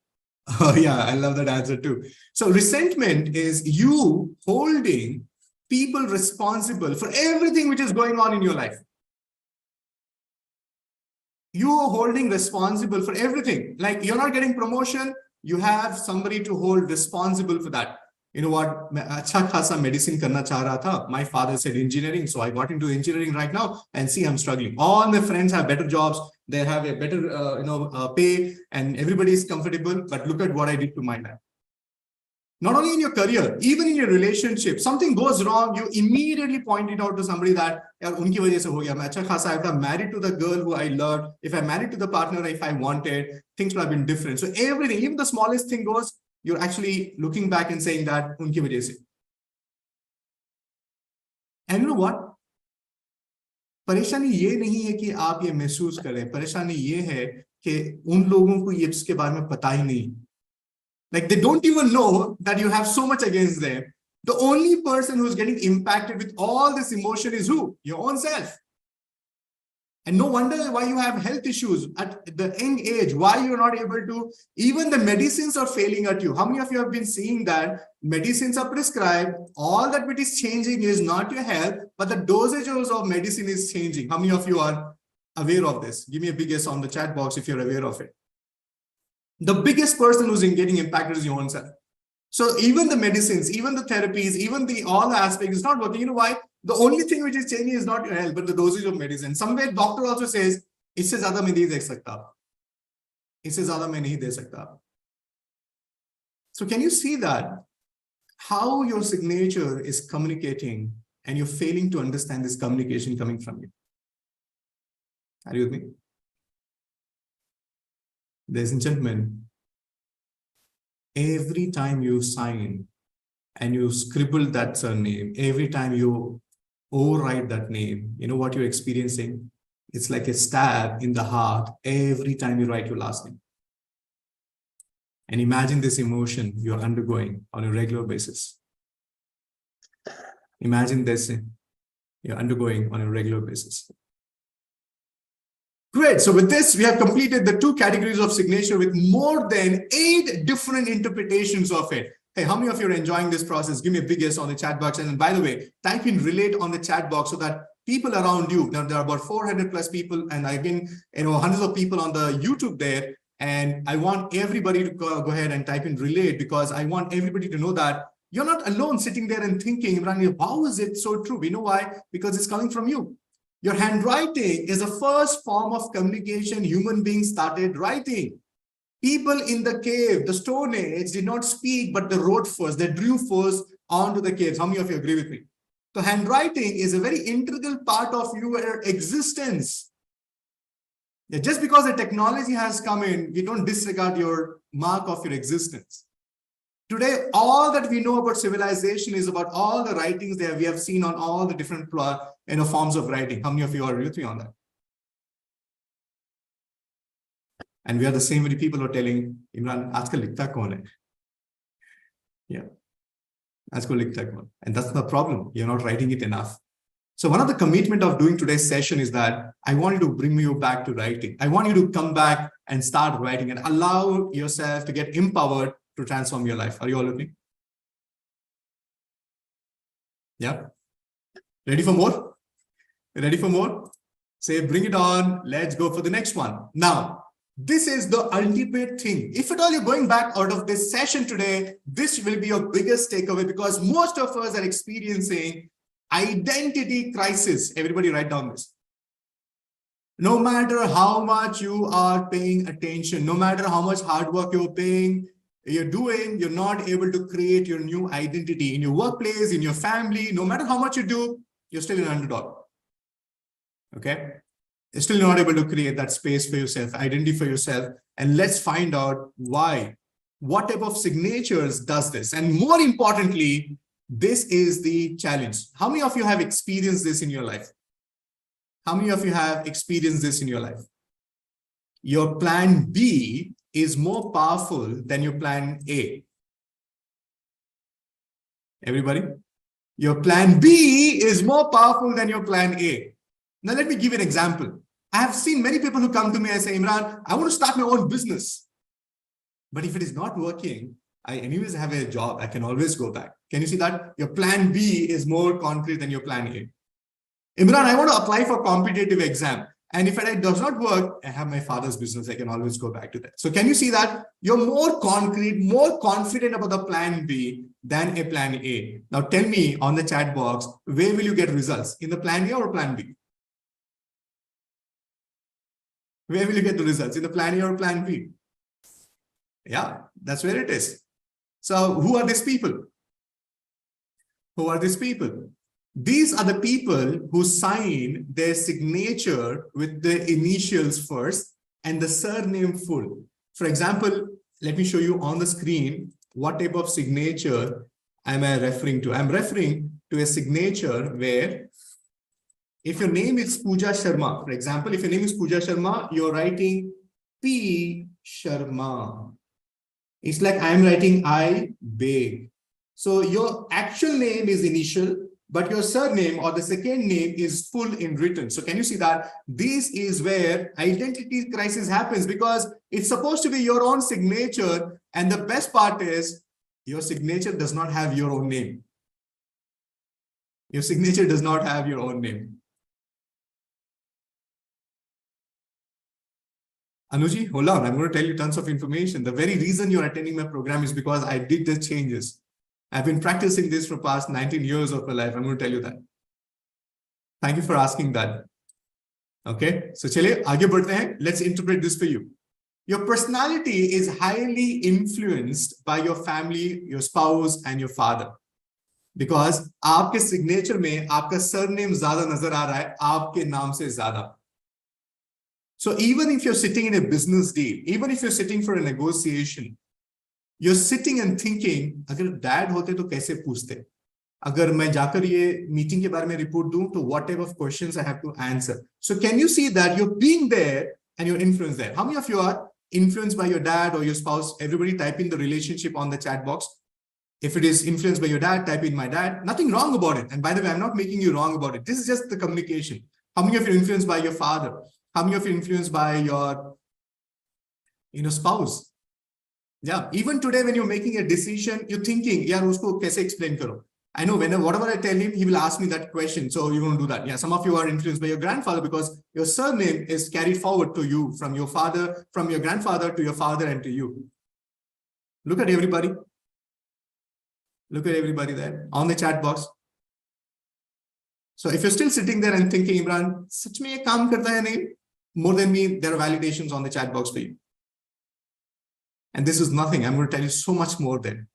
Oh, yeah, I love that answer too. So resentment is you holding people responsible for everything which is going on in your life. You are holding responsible for everything. Like you're not getting promotion, you have somebody to hold responsible for that. You know what? अच्छा खासा medicine करना चाह रहा था. My father said engineering, so I got into engineering right now, and see, I'm struggling. All my friends have better jobs, they have a better pay, and everybody is comfortable. But look at what I did to my life. Not only in your career, even in your relationship, something goes wrong, you immediately point it out to somebody that यार उनकी वजह से हो गया. मैं अच्छा खासा, if I'm married to the girl who I loved, if I'm married to the partner if I wanted, things would have been different. So everything, even the smallest thing goes, you're actually looking back and saying that unki wajah se. And you know what? परेशानी ये नहीं है कि आप ये महसूस करें. परेशानी ये है कि उन लोगों को ये इसके बारे में पता ही नहीं. Like they don't even know that you have so much against them. The only person who's getting impacted with all this emotion is who? Your own self. And no wonder why you have health issues at the young age, why you're not able to, even the medicines are failing at you. How many of you have been seeing that medicines are prescribed, all that it is changing is not your health, but the dosages of medicine is changing. How many of you are aware of this? Give me a big yes on the chat box if you're aware of it. The biggest person who's getting impacted is your own self. So even the medicines, even the therapies, even all the aspects, it's not working. You know why? The only thing which is changing is not your health, but the dosage of medicine. Somewhere doctor also says, इससे ज़्यादा मैं नहीं दे सकता. इससे ज़्यादा मैं नहीं दे सकता. So can you see that? How your signature is communicating and you're failing to understand this communication coming from you. Are you with me? Ladies and gentlemen, every time you sign and you scribble that surname, every time you overwrite that name, you know what you're experiencing? It's like a stab in the heart every time you write your last name. And imagine this emotion you're undergoing on a regular basis. Imagine this you're undergoing on a regular basis. Great. So with this, we have completed the 2 categories of signature with more than 8 different interpretations of it. Hey, how many of you are enjoying this process? Give me a big yes on the chat box. And by the way, type in relate on the chat box so that people around you, now there are about 400 plus people, and again, hundreds of people on the YouTube there. And I want everybody to go ahead and type in relate, because I want everybody to know that you're not alone sitting there and thinking, Imran, how is it so true? We know why, because it's coming from you. Your handwriting is the first form of communication human beings started writing. People in the cave, the Stone Age, did not speak, but they wrote first. They drew first onto the caves. How many of you agree with me? So handwriting is a very integral part of your existence. Yeah, just because the technology has come in, we don't disregard your mark of your existence. Today, all that we know about civilization is about all the writings that we have seen on all the different forms of writing. How many of you are with me on that? And we are the same many people who are telling Imran, aajkal likhta kaun hai? Yeah. Aajkal likhta kaun? And that's the problem. You're not writing it enough. So one of the commitment of doing today's session is that I want you to bring you back to writing. I want you to come back and start writing and allow yourself to get empowered to transform your life. Are you all with me? Yeah. Ready for more? Ready for more? Say, bring it on. Let's go for the next one. Now, this is the ultimate thing. If at all you're going back out of this session today, this will be your biggest takeaway, because most of us are experiencing identity crisis. Everybody write down this. No matter how much you are paying attention, no matter how much hard work you're doing, you're not able to create your new identity in your workplace, in your family. No matter how much you do, you're still an underdog. Okay? You're still not able to create that space for yourself, identity for yourself. And let's find out why. What type of signatures does this? And more importantly, this is the challenge. How many of you have experienced this in your life? How many of you have experienced this in your life? Your plan B is more powerful than your plan A. Everybody? Your plan B is more powerful than your plan A. Now, let me give you an example. I have seen many people who come to me and say, Imran, I want to start my own business. But if it is not working, I anyways have a job. I can always go back. Can you see that? Your plan B is more concrete than your plan A. Imran, I want to apply for competitive exam. And if it does not work, I have my father's business. I can always go back to that. So can you see that? You're more concrete, more confident about the plan B than a plan A. Now tell me on the chat box, where will you get results? In the plan A or plan B? Where will you get the results? In the plan A or plan B? Yeah, that's where it is. So who are these people? Who are these people? These are the people who sign their signature with the initials first and the surname full. For example, let me show you on the screen what type of signature am I referring to. I'm referring to a signature where if your name is Pooja Sharma, for example, if your name is Pooja Sharma, you're writing P. Sharma. It's like I'm writing I. Baig. So your actual name is initial, but your surname or the second name is full in written. So can you see that? This is where identity crisis happens because it's supposed to be your own signature. And the best part is your signature does not have your own name. Your signature does not have your own name. Anuji, hold on. I'm going to tell you tons of information. The very reason you're attending my program is because I did the changes. I've been practicing this for past 19 years of my life. I'm going to tell you that. Thank you for asking that. Okay. So chaliye, aage badhte hain. Let's interpret this for you. Your personality is highly influenced by your family, your spouse, and your father. Because आपके signature में आपका surname ज़्यादा नजर आ रहा है आपके नाम से ज़्यादा. So even if you're sitting in a business deal, even if you're sitting for a negotiation, you're sitting and thinking, अगर dad होते तो कैसे पूछते? अगर मैं जाकर ये meeting के बारे में report दूं तो what type of questions I have to answer? So can you see that you're being there and you're influenced there? How many of you are influenced by your dad or your spouse? Everybody type in the relationship on the chat box. If it is influenced by your dad, type in my dad. Nothing wrong about it. And by the way, I'm not making you wrong about it. This is just the communication. How many of you are influenced by your father? How many of you are influenced by your spouse? Yeah. Even today, when you're making a decision, you're thinking, yaar, usko kaise explain karo? I know whatever I tell him, he will ask me that question. So you're going to do that. Yeah. Some of you are influenced by your grandfather because your surname is carried forward to you from your father, from your grandfather to your father and to you. Look at everybody. Look at everybody there on the chat box. So if you're still sitting there and thinking, Imran, sach mein ye kaam karta hai nahi? More than me, there are validations on the chat box for you. And this is nothing. I'm going to tell you so much more there.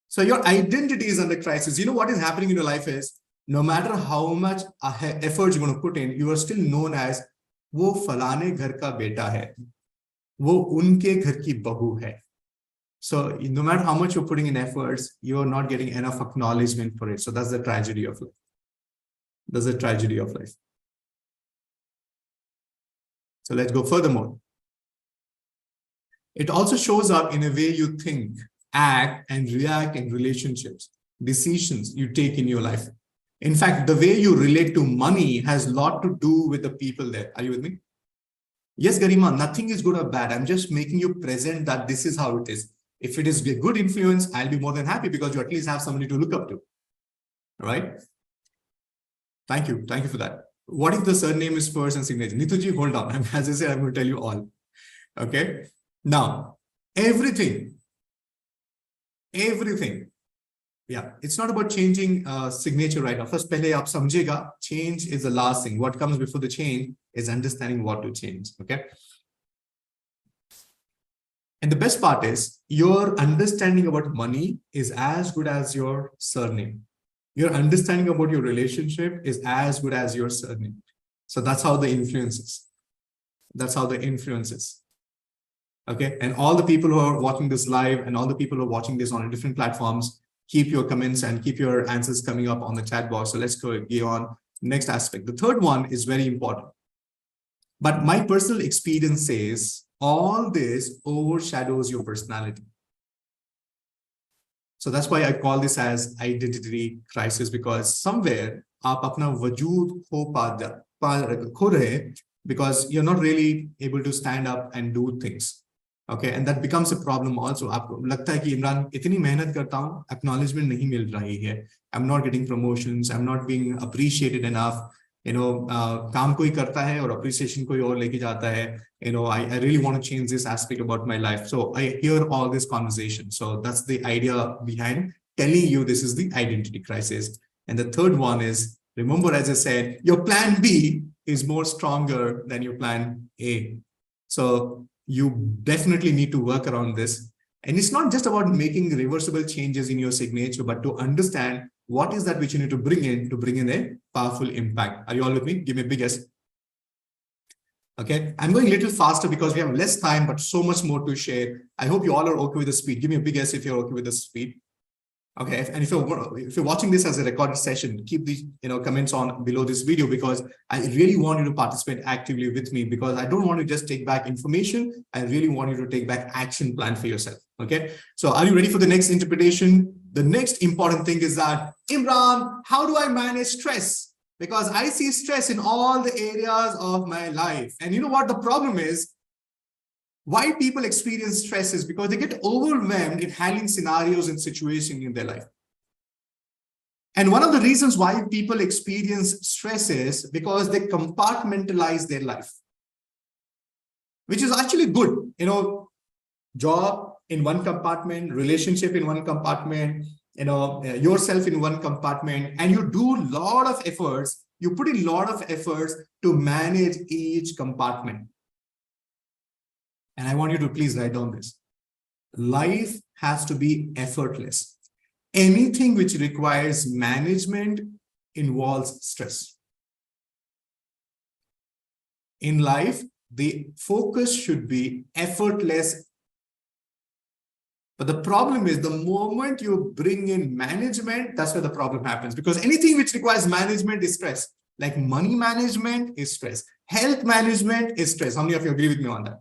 So your identity is under crisis. You know what is happening in your life is, no matter how much effort you're going to put in, you are still known as wo falane ghar ka beta hai. Wo unke ghar ki bahu hai. So no matter how much you're putting in efforts, you're not getting enough acknowledgement for it. So that's the tragedy of life. That's the tragedy of life. So let's go furthermore. It also shows up in a way you think, act, and react in relationships, decisions you take in your life. In fact, the way you relate to money has a lot to do with the people there. Are you with me? Yes, Garima, nothing is good or bad. I'm just making you present that this is how it is. If it is a good influence, I'll be more than happy because you at least have somebody to look up to. All right? Thank you. Thank you for that. What if the surname is first and signature? Nituji, hold on. As I said, I'm going to tell you all. Okay? Now, everything. Yeah, it's not about changing signature right now. First, pehle aap samjhega, change is the last thing. What comes before the change is understanding what to change. Okay? And the best part is your understanding about money is as good as your surname. Your understanding about your relationship is as good as your surname. So that's how the influence is. That's how the influence is. Okay. And all the people who are watching this live and all the people who are watching this on different platforms, keep your comments and keep your answers coming up on the chat box. So let's go on next aspect. The third one is very important. But my personal experience says all this overshadows your personality. So that's why I call this as identity crisis, because somewhere aap apna wajood kho rahe because you're not really able to stand up and do things. Okay, and that becomes a problem also. आपको लगता है कि इमरान इतनी मेहनत करता हूँ, acknowledgement नहीं मिल रही है. I'm not getting promotions. I'm not being appreciated enough. काम कोई करता है और appreciation कोई और लेके जाता है. I really want to change this aspect about my life. So I hear all this conversation. So that's the idea behind telling you this is the identity crisis. And the third one is, remember, as I said, your plan B is more stronger than your plan A. So you definitely need to work around this. And it's not just about making reversible changes in your signature, but to understand what is that which you need to bring in a powerful impact. Are you all with me? Give me a big yes. Okay, I'm going a little faster because we have less time, but so much more to share. I hope you all are okay with the speed. Give me a big yes if you're okay with the speed. Okay, and if you're watching this as a recorded session, keep the comments on below this video, because I really want you to participate actively with me, because I don't want to just take back information. I really want you to take back action plan for yourself. Okay, so are you ready for the next interpretation? The next important thing is that, Imran, how do I manage stress? Because I see stress in all the areas of my life. And you know what the problem is? Why people experience stress is because they get overwhelmed in handling scenarios and situations in their life. And one of the reasons why people experience stress is because they compartmentalize their life, which is actually good. Job in one compartment, relationship in one compartment, yourself in one compartment, and you do a lot of efforts. You put in a lot of efforts to manage each compartment. And I want you to please write down this. Life has to be effortless. Anything which requires management involves stress. In life, the focus should be effortless. But the problem is, the moment you bring in management, that's where the problem happens. Because anything which requires management is stress. Like money management is stress. Health management is stress. How many of you agree with me on that?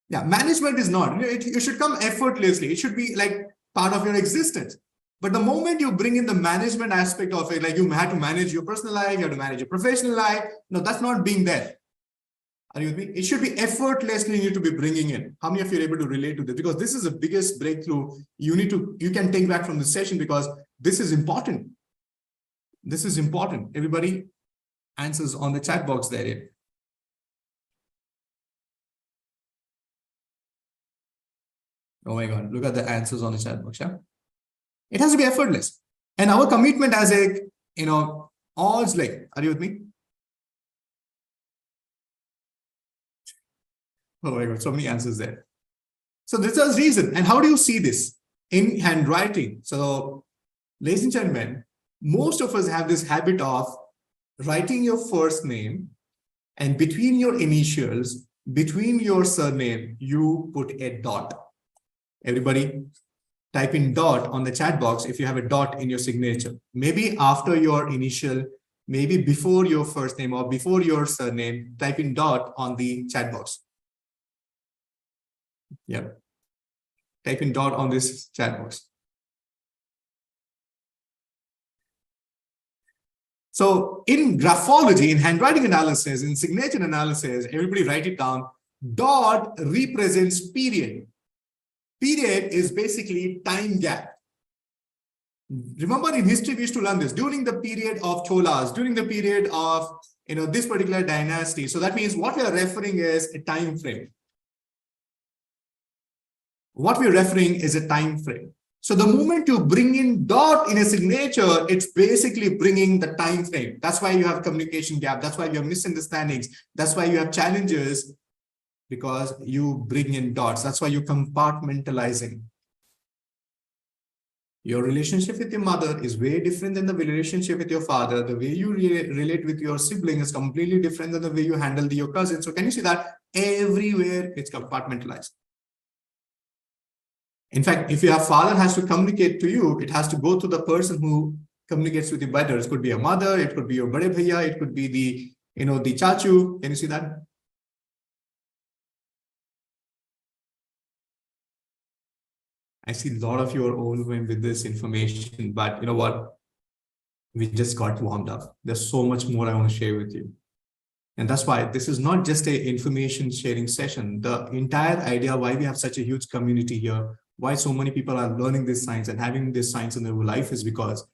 Yeah, management is not. It should come effortlessly. It should be like part of your existence. But the moment you bring in the management aspect of it, like you have to manage your personal life, you have to manage your professional life. No, that's not being there. Are you with me? It should be effortlessly you need to be bringing in. How many of you are able to relate to this? Because this is the biggest breakthrough you can take back from the session, because this is important. This is important. Everybody answers on the chat box there. Yeah? Oh my God, look at the answers on the chat box. Yeah? It has to be effortless. And our commitment as all's like, are you with me? Oh my God, so many answers there. So this is the reason. And how do you see this in handwriting? So, ladies and gentlemen, most of us have this habit of writing your first name, and between your initials, between your surname, you put a dot. Everybody type in dot on the chat box if you have a dot in your signature. Maybe after your initial, maybe before your first name or before your surname, type in dot on the chat box. Yeah. Type in dot on this chat box. So in graphology, in handwriting analysis, in signature analysis, everybody write it down. Dot represents period. Period is basically time gap. Remember in history, we used to learn this during the period of Cholas, during the period of this particular dynasty. So that means what we are referring is a time frame. What we're referring is a time frame. So the moment you bring in dot in a signature, it's basically bringing the time frame. That's why you have communication gap. That's why you have misunderstandings. That's why you have challenges, because you bring in dots. That's why you're compartmentalizing. Your relationship with your mother is way different than the relationship with your father. The way you relate with your sibling is completely different than the way you handle your cousin. So can you see that everywhere it's compartmentalized? In fact, if your father has to communicate to you, it has to go to the person who communicates with you better. It could be a mother, it could be your bade bhaiya, it could be the chachu. Can you see that? I see a lot of you are overwhelmed with this information, but you know what? We just got warmed up. There's so much more I want to share with you. And that's why this is not just an information sharing session. The entire idea why we have such a huge community here, why so many people are learning this science and having this science in their life, is because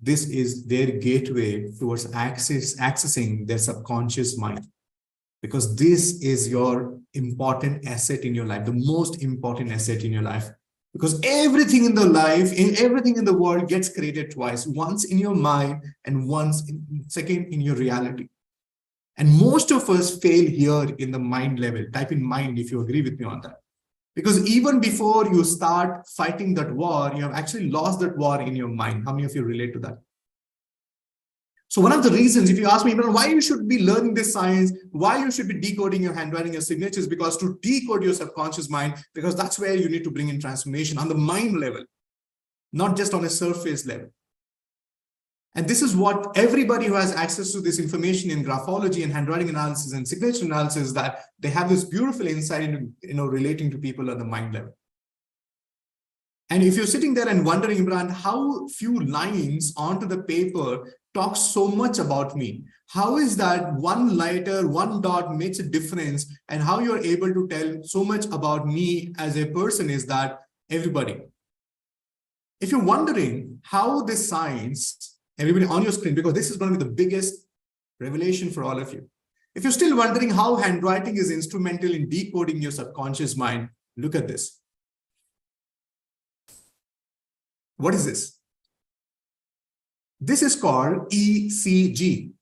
this is their gateway towards accessing their subconscious mind. Because this is your important asset in your life, the most important asset in your life. Because everything in the life, everything in the world gets created twice, once in your mind and second in your reality. And most of us fail here in the mind level. Type in mind if you agree with me on that. Because even before you start fighting that war, you have actually lost that war in your mind. How many of you relate to that? So one of the reasons, if you ask me, why you should be learning this science, why you should be decoding your handwriting, your signatures, because to decode your subconscious mind, because that's where you need to bring in transformation on the mind level. not just on a surface level. And this is what everybody who has access to this information in graphology and handwriting analysis and signature analysis, that they have this beautiful insight into relating to people at the mind level. And if you're sitting there and wondering, Imran, how few lines onto the paper talk so much about me? How is that one letter, one dot makes a difference? And how you're able to tell so much about me as a person is that everybody. If you're wondering how this science, everybody on your screen, because this is going to be the biggest revelation for all of you. If you're still wondering how handwriting is instrumental in decoding your subconscious mind, look at this. What is this? This is called ECG.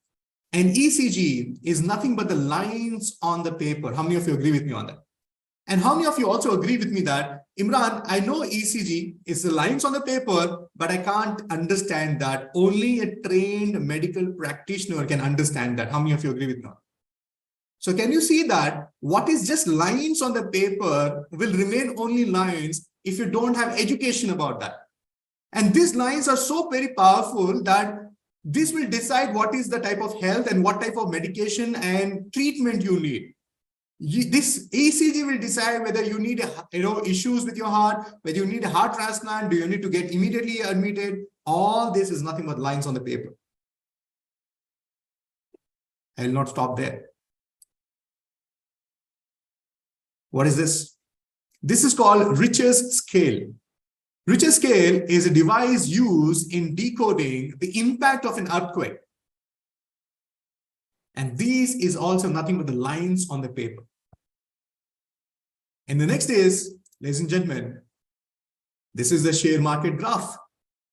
And ECG is nothing but the lines on the paper. How many of you agree with me on that? And how many of you also agree with me that, Imran, I know ECG is the lines on the paper, but I can't understand that. Only a trained medical practitioner can understand that. How many of you agree with me? So can you see that what is just lines on the paper will remain only lines if you don't have education about that? And these lines are so very powerful that this will decide what is the type of health and what type of medication and treatment you need. This ECG will decide whether you need issues with your heart, whether you need a heart transplant, do you need to get immediately admitted. All this is nothing but lines on the paper. I will not stop there. What is this? This is called Richter's scale. Richter's scale is a device used in decoding the impact of an earthquake. And this is also nothing but the lines on the paper. And the next is, ladies and gentlemen, this is the share market graph.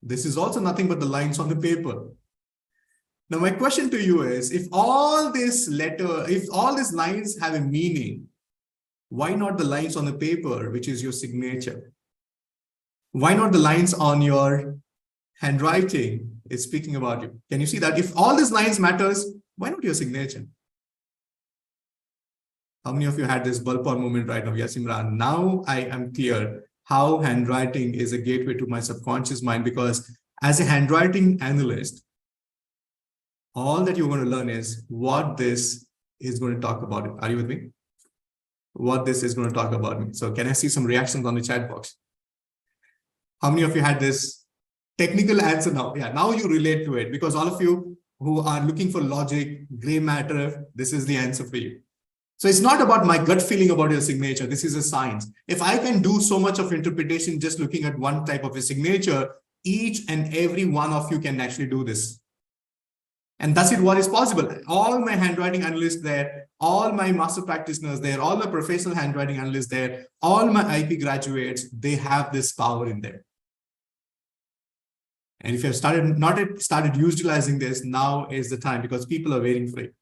This is also nothing but the lines on the paper. Now, my question to you is, if all these lines have a meaning, why not the lines on the paper, which is your signature? Why not the lines on your handwriting is speaking about you? Can you see that? If all these lines matters, why not your signature? How many of you had this bulb or moment right now? Yes, Imran. Now I am clear how handwriting is a gateway to my subconscious mind, because as a handwriting analyst, all that you're going to learn is what this is going to talk about. Are you with me? What this is going to talk about me. So can I see some reactions on the chat box? How many of you had this technical answer now? Yeah, now you relate to it, because all of you who are looking for logic, gray matter, this is the answer for you. So it's not about my gut feeling about your signature. This is a science. If I can do so much of interpretation just looking at one type of a signature, each and every one of you can actually do this. And that's what is possible. All my handwriting analysts there, all my master practitioners there, all my professional handwriting analysts there, all my IP graduates, they have this power in there. And if you have not started utilizing this, now is the time, because people are waiting for it.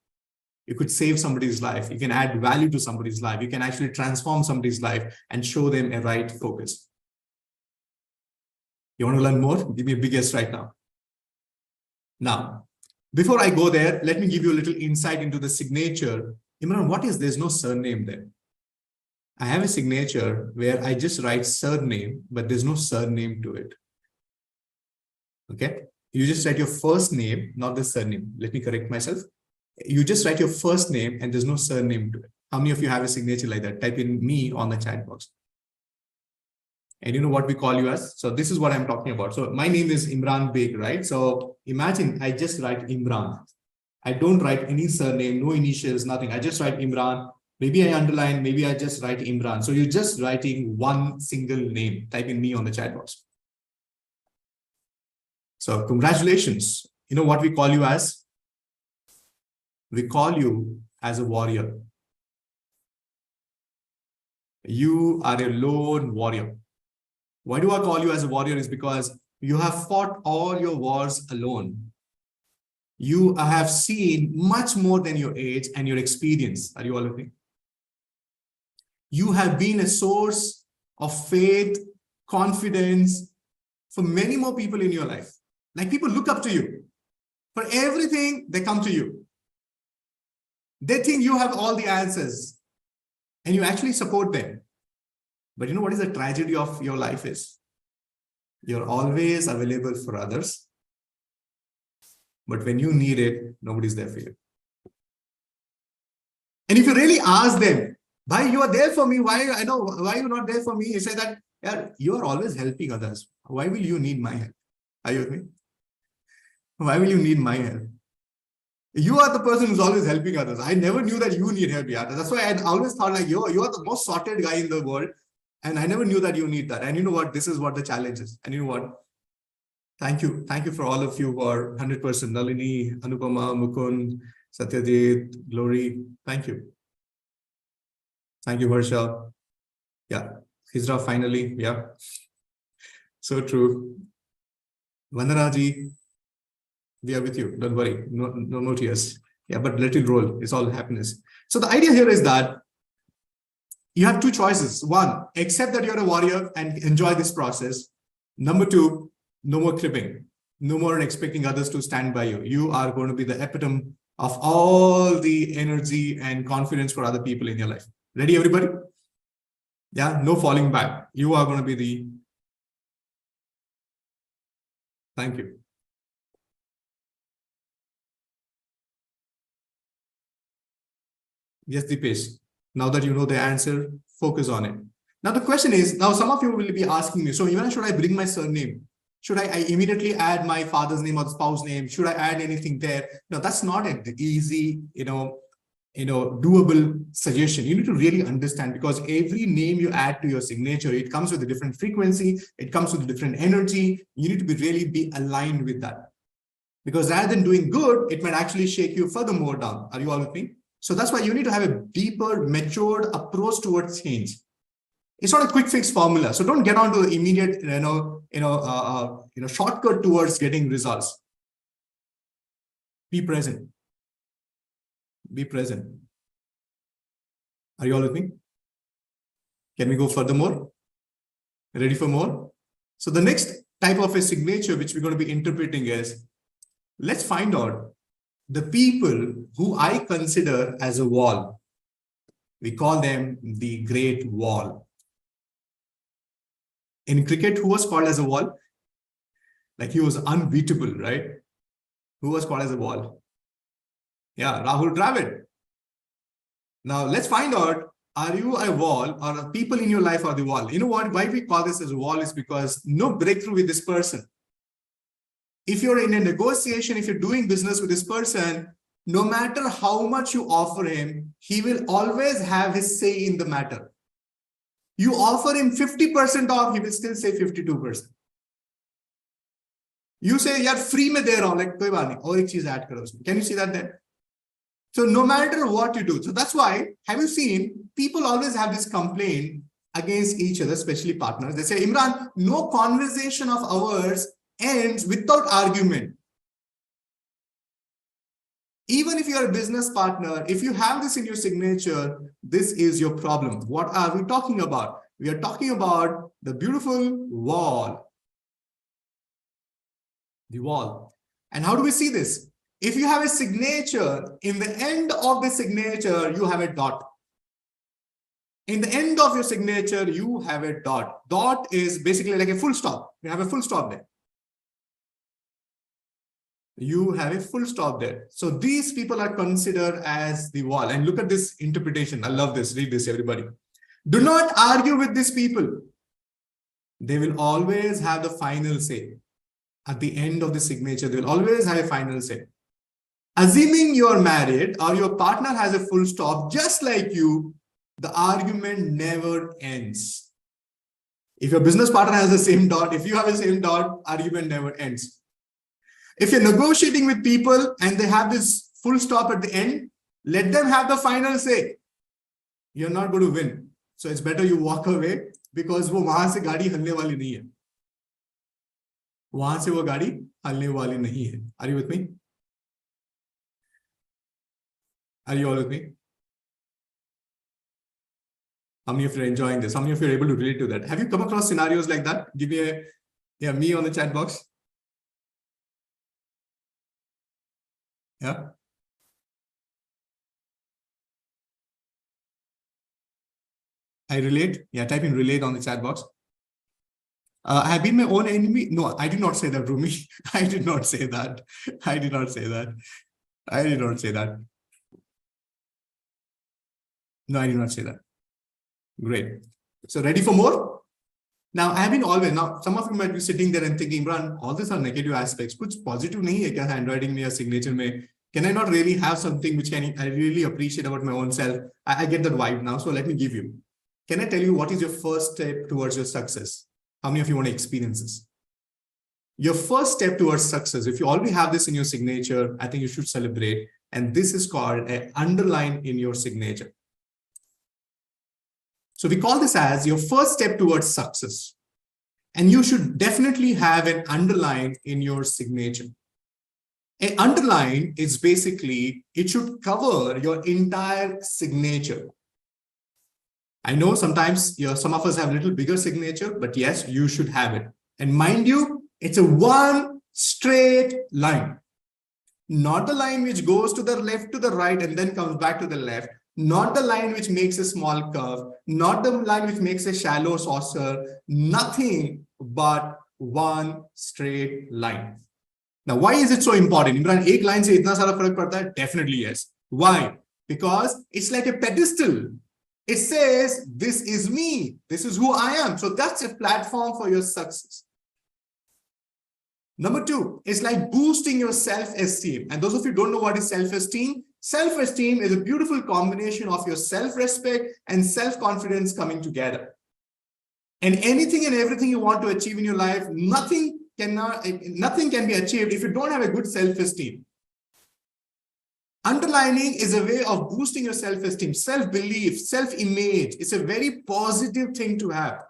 You could save somebody's life. You can add value to somebody's life. You can actually transform somebody's life and show them a right focus. You want to learn more? Give me a big yes right now. Now, before I go there, let me give you a little insight into the signature. Imran, what is there's no surname there? I have a signature where I just write surname, but there's no surname to it. Okay? You just write your first name, not the surname. Let me correct myself. You just write your first name and there's no surname to it. How many of you have a signature like that? Type in me on the chat box. And you know what we call you as? So this is what I'm talking about. So my name is Imran Baig, right? So imagine I just write Imran. I don't write any surname, no initials, nothing. I just write Imran. Maybe I underline, maybe I just write Imran. So you're just writing one single name. Type in me on the chat box. So congratulations. You know what we call you as? We call you as a warrior. You are a lone warrior. Why do I call you as a warrior? Is because you have fought all your wars alone. You have seen much more than your age and your experience. Are you all with me? You have been a source of faith, confidence for many more people in your life. Like, people look up to you. For everything, they come to you. They think you have all the answers and you actually support them. But you know what is the tragedy of your life is? You're always available for others. But when you need it, nobody's there for you. And if you really ask them, why you are there for me? Why you're not there for me? You say that, yeah, you are always helping others. Why will you need my help? Are you with me? Why will you need my help? You are the person who's always helping others. I never knew that you need help. Yeah. That's why I always thought like you are the most sorted guy in the world. And I never knew that you need that. And you know what? This is what the challenge is. And you know what? Thank you. Thank you for all of you who are 100%. Nalini, Anupama, Mukund, Satyajit, Glory. Thank you. Thank you, Harsha. Yeah. Hijra finally. Yeah. So true. Vandanaji, we are with you. Don't worry. No tears. Yeah, but let it roll. It's all happiness. So the idea here is that you have two choices. One, accept that you're a warrior and enjoy this process. Number two, no more cribbing. No more expecting others to stand by you. You are going to be the epitome of all the energy and confidence for other people in your life. Ready, everybody? Yeah, no falling back. You are going to be the... Thank you. Yes, Dipesh. Now that you know the answer, focus on it. Now the question is, now some of you will be asking me, so even should I bring my surname? Should I immediately add my father's name or the spouse name? Should I add anything there? No, that's not an easy, doable suggestion. You need to really understand, because every name you add to your signature, it comes with a different frequency. It comes with a different energy. You need to really be aligned with that, because rather than doing good, it might actually shake you furthermore down. Are you all with me? So that's why you need to have a deeper, matured approach towards change. It's not a quick fix formula. So don't get onto the immediate, shortcut towards getting results. Be present. Be present. Are you all with me? Can we go furthermore? Ready for more? So the next type of a signature which we're going to be interpreting is, let's find out the people who I consider as a wall. We call them the Great Wall. In cricket, who was called as a wall? Like he was unbeatable, right? Who was called as a wall? Yeah, Rahul Dravid. Now let's find out, are you a wall, or the people in your life are the wall? You know what? Why we call this as a wall is because no breakthrough with this person. If you're in a negotiation, if you're doing business with this person, no matter how much you offer him, he will always have his say in the matter. You offer him 50% off, he will still say 52%. You say, yaar, free mein de raha hu, like, koi baat nahi, aur ek cheez add karo usme. Can you see that there? So no matter what you do, so that's why, have you seen, people always have this complaint against each other, especially partners. They say, Imran, no conversation of ours ends without argument. Even if you're a business partner, if you have this in your signature, this is your problem. What are we talking about? We are talking about the beautiful wall. The wall. And how do we see this? If you have a signature, in the end of the signature, you have a dot. In the end of your signature, you have a dot. Dot is basically like a full stop. You have a full stop there. You have a full stop there. So these people are considered as the wall. And look at this interpretation. I love this. Read this, everybody. Do not argue with these people. They will always have the final say. At the end of the signature, they will always have a final say. Assuming you are married or your partner has a full stop, just like you, the argument never ends. If your business partner has the same dot, if you have the same dot, argument never ends. If you're negotiating with people and they have this full stop at the end, let them have the final say. You're not going to win. So it's better you walk away, because wo wahan se gaadi halne wali nahi hai. Wahan se wo gaadi halne wali nahi hai. Are you with me? Are you all with me? How many of you are enjoying this? How many of you are able to relate to that? Have you come across scenarios like that? Give me me on the chat box. Yeah. I relate. Yeah, type in relate on the chat box. I have been my own enemy. No, I did not say that, Rumi. I did not say that. I did not say that. I did not say that. No, I did not say that. Great. So ready for more? Now, I have been always, now some of you might be sitting there and thinking, Imran, all these are negative aspects. Kuch positive nahi hai kya handwriting mein or signature mein? Can I not really have something which I really appreciate about my own self? I get that vibe now. So let me give you. Can I tell you what is your first step towards your success? How many of you want to experience this? Your first step towards success, if you already have this in your signature, I think you should celebrate. And this is called an underline in your signature. So we call this as your first step towards success. And you should definitely have an underline in your signature. An underline is basically, it should cover your entire signature. I know sometimes some of us have a little bigger signature, but yes, you should have it. And mind you, it's a one straight line. Not the line which goes to the left to the right and then comes back to the left. Not the line which makes a small curve, not the line which makes a shallow saucer, nothing but one straight line. Now, why is it so important? Imran, एक line से इतना सारा फर्क पड़ता है? Definitely yes. Why? Because it's like a pedestal. It says, this is me. This is who I am. So that's a platform for your success. Number two, it's like boosting your self-esteem. And those of you who don't know what is self-esteem, self-esteem is a beautiful combination of your self-respect and self-confidence coming together. And anything and everything you want to achieve in your life, nothing can be achieved if you don't have a good self-esteem. Underlining is a way of boosting your self-esteem, self-belief, self-image. It's a very positive thing to have.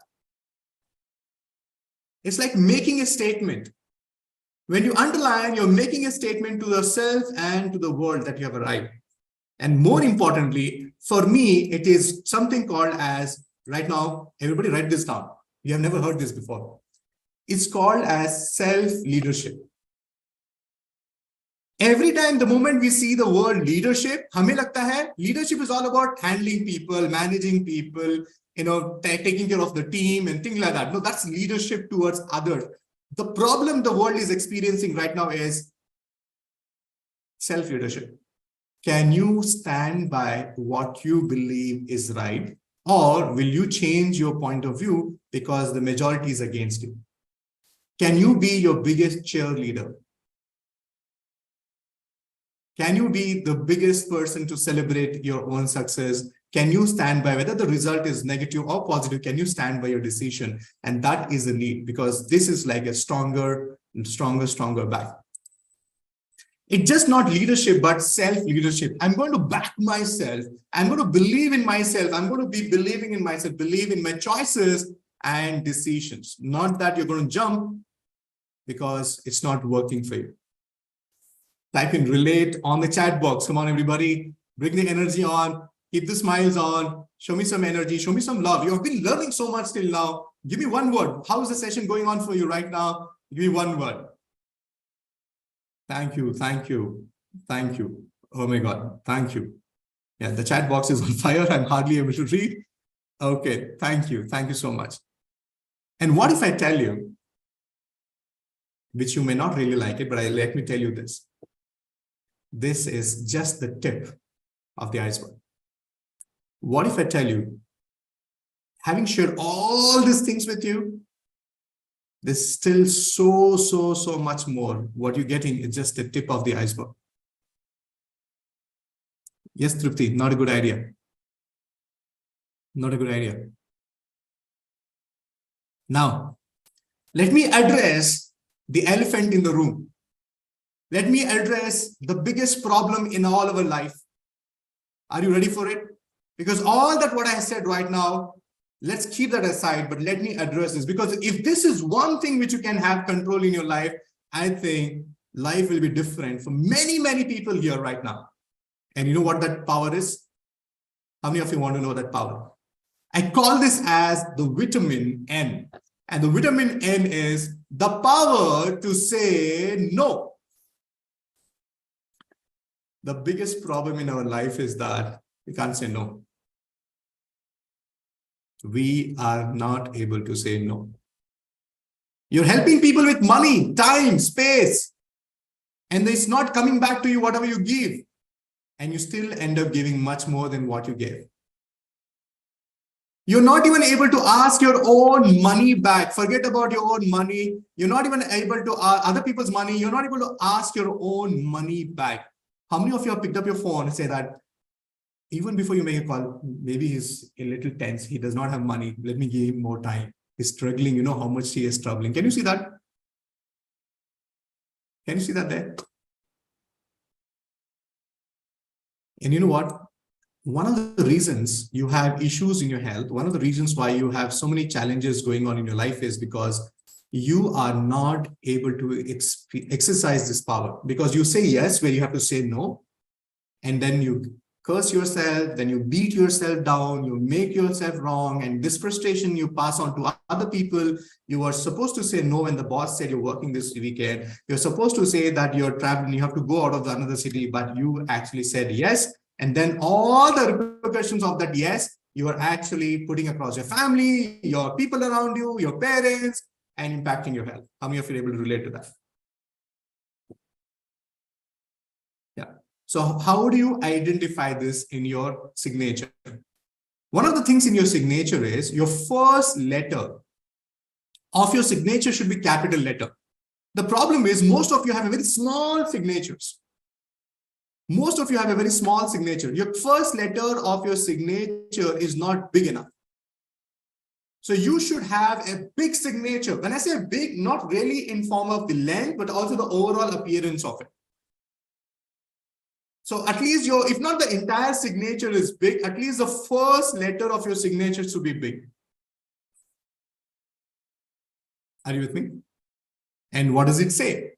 It's like making a statement. When you underline, you're making a statement to yourself and to the world that you have arrived. And more importantly, for me, it is something called as, right now, everybody write this down. You have never heard this before. It's called as self-leadership. Every time, the moment we see the word leadership, hame lagta hai, leadership is all about handling people, managing people, taking care of the team and things like that. No, that's leadership towards others. The problem the world is experiencing right now is self-leadership. Can you stand by what you believe is right? Or will you change your point of view because the majority is against you? Can you be your biggest cheerleader? Can you be the biggest person to celebrate your own success? Can you stand by whether the result is negative or positive? Can you stand by your decision? And that is the need, because this is like a stronger back. It's just not leadership, but self-leadership. I'm going to back myself. I'm going to believe in myself. I'm going to be believing in myself, believe in my choices and decisions. Not that you're going to jump because it's not working for you. Type in relate on the chat box. Come on, everybody. Bring the energy on. Keep the smiles on. Show me some energy. Show me some love. You have been learning so much till now. Give me one word. How is the session going on for you right now? Give me one word. Thank you. Thank you. Thank you. Oh my God. Thank you. Yeah, the chat box is on fire. I'm hardly able to read. Okay. Thank you. Thank you so much. And what if I tell you, which you may not really like it, but let me tell you this. This is just the tip of the iceberg. What if I tell you, having shared all these things with you, there's still so much more. What you're getting is just the tip of the iceberg. Yes, Trupti, not a good idea. Not a good idea. Now, let me address the elephant in the room. Let me address the biggest problem in all of our life. Are you ready for it? Because all that what I said right now, let's keep that aside, but let me address this. Because if this is one thing which you can have control in your life, I think life will be different for many people here right now. And you know what that power is? How many of you want to know that power? I call this as the vitamin N. And the vitamin N is the power to say no. The biggest problem in our life is that we can't say no. We are not able to say no. You're helping people with money, time, space, and it's not coming back to you whatever you give. And you still end up giving much more than what you gave. You're not even able to ask your own money back. Forget about your own money. You're not even able to other people's money. You're not able to ask your own money back. How many of you have picked up your phone and say that even before you make a call, maybe he's a little tense. He does not have money. Let me give him more time. He's struggling. You know how much he is struggling. Can you see that? Can you see that there? And you know what? One of the reasons you have issues in your health, one of the reasons why you have so many challenges going on in your life is because you are not able to exercise this power. Because you say yes where you have to say no, and then you curse yourself, then you beat yourself down, you make yourself wrong, and this frustration you pass on to other people. You are supposed to say no when the boss said you're working this weekend. You're supposed to say that you're traveling, you have to go out of another city, but you actually said yes. And then all the repercussions of that yes, you are actually putting across your family, your people around you, your parents, and impacting your health. How many of you are able to relate to that? Yeah. So how do you identify this in your signature? One of the things in your signature is your first letter of your signature should be capital letter. The problem is most of you have a very small signatures. Most of you have a very small signature. Your first letter of your signature is not big enough. So you should have a big signature. When I say big, not really in form of the length, but also the overall appearance of it. So at least if not the entire signature is big, at least the first letter of your signature should be big. Are you with me? And what does it say?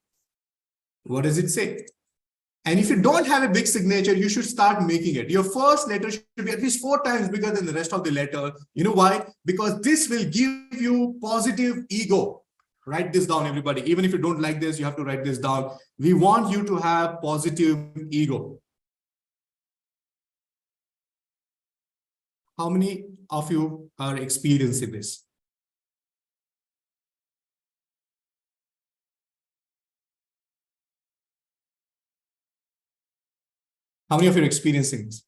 What does it say? And if you don't have a big signature, you should start making it. Your first letter should be at least 4 times bigger than the rest of the letter. You know why? Because this will give you positive ego. Write this down, everybody. Even if you don't like this, you have to write this down. We want you to have positive ego. How many of you are experiencing this? How many of you are experiencing this?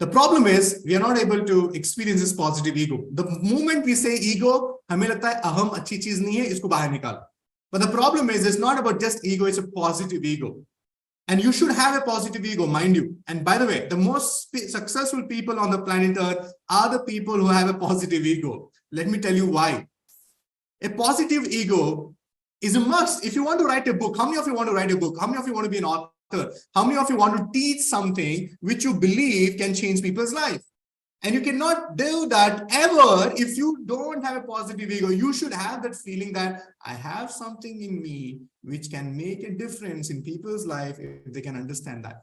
The problem is we are not able to experience this positive ego. The moment we say ego, हमें लगता है अहम अच्छी चीज नहीं है, इसको बाहर निकालो. But the problem is it's not about just ego, it's a positive ego. And you should have a positive ego, mind you. And by the way, the most successful people on the planet Earth are the people who have a positive ego. Let me tell you why. A positive ego is a must. If you want to write a book, how many of you want to write a book? How many of you want to be an author? How many of you want to teach something which you believe can change people's life? And you cannot do that ever if you don't have a positive ego. You should have that feeling that I have something in me which can make a difference in people's life if they can understand that.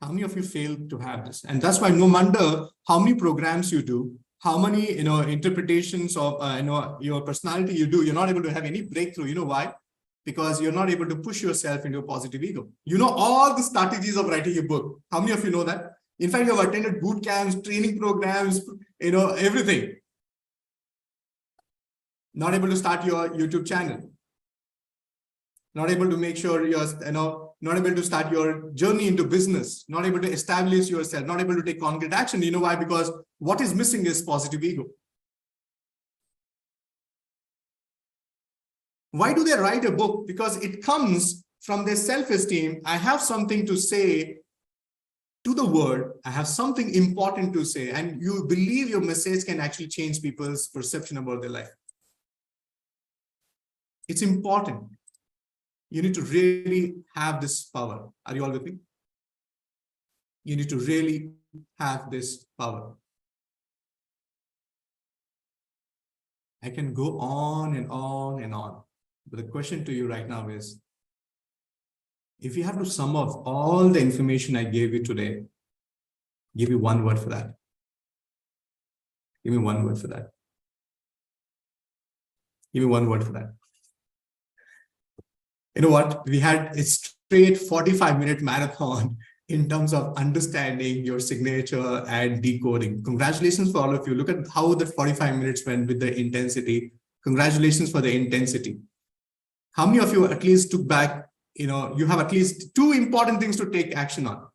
How many of you fail to have this? And that's why no wonder how many programs you do, how many interpretations of your personality you do, you're not able to have any breakthrough. You know why? Because you're not able to push yourself into a positive ego. You know all the strategies of writing a book. How many of you know that? In fact, you have attended boot camps, training programs, everything. Not able to start your YouTube channel. Not able to make sure you're, not able to start your journey into business. Not able to establish yourself. Not able to take concrete action. You know why? Because what is missing is positive ego. Why do they write a book? Because it comes from their self-esteem. I have something to say to the world. I have something important to say. And you believe your message can actually change people's perception about their life. It's important. You need to really have this power. Are you all with me? You need to really have this power. I can go on and on and on. But the question to you right now is, if you have to sum up all the information I gave you today, give you one word for that. Give me one word for that. Give me one word for that. You know what? We had a straight 45-minute marathon in terms of understanding your signature and decoding. Congratulations for all of you. Look at how the 45 minutes went with the intensity. Congratulations for the intensity. How many of you at least took back, you have at least 2 important things to take action on?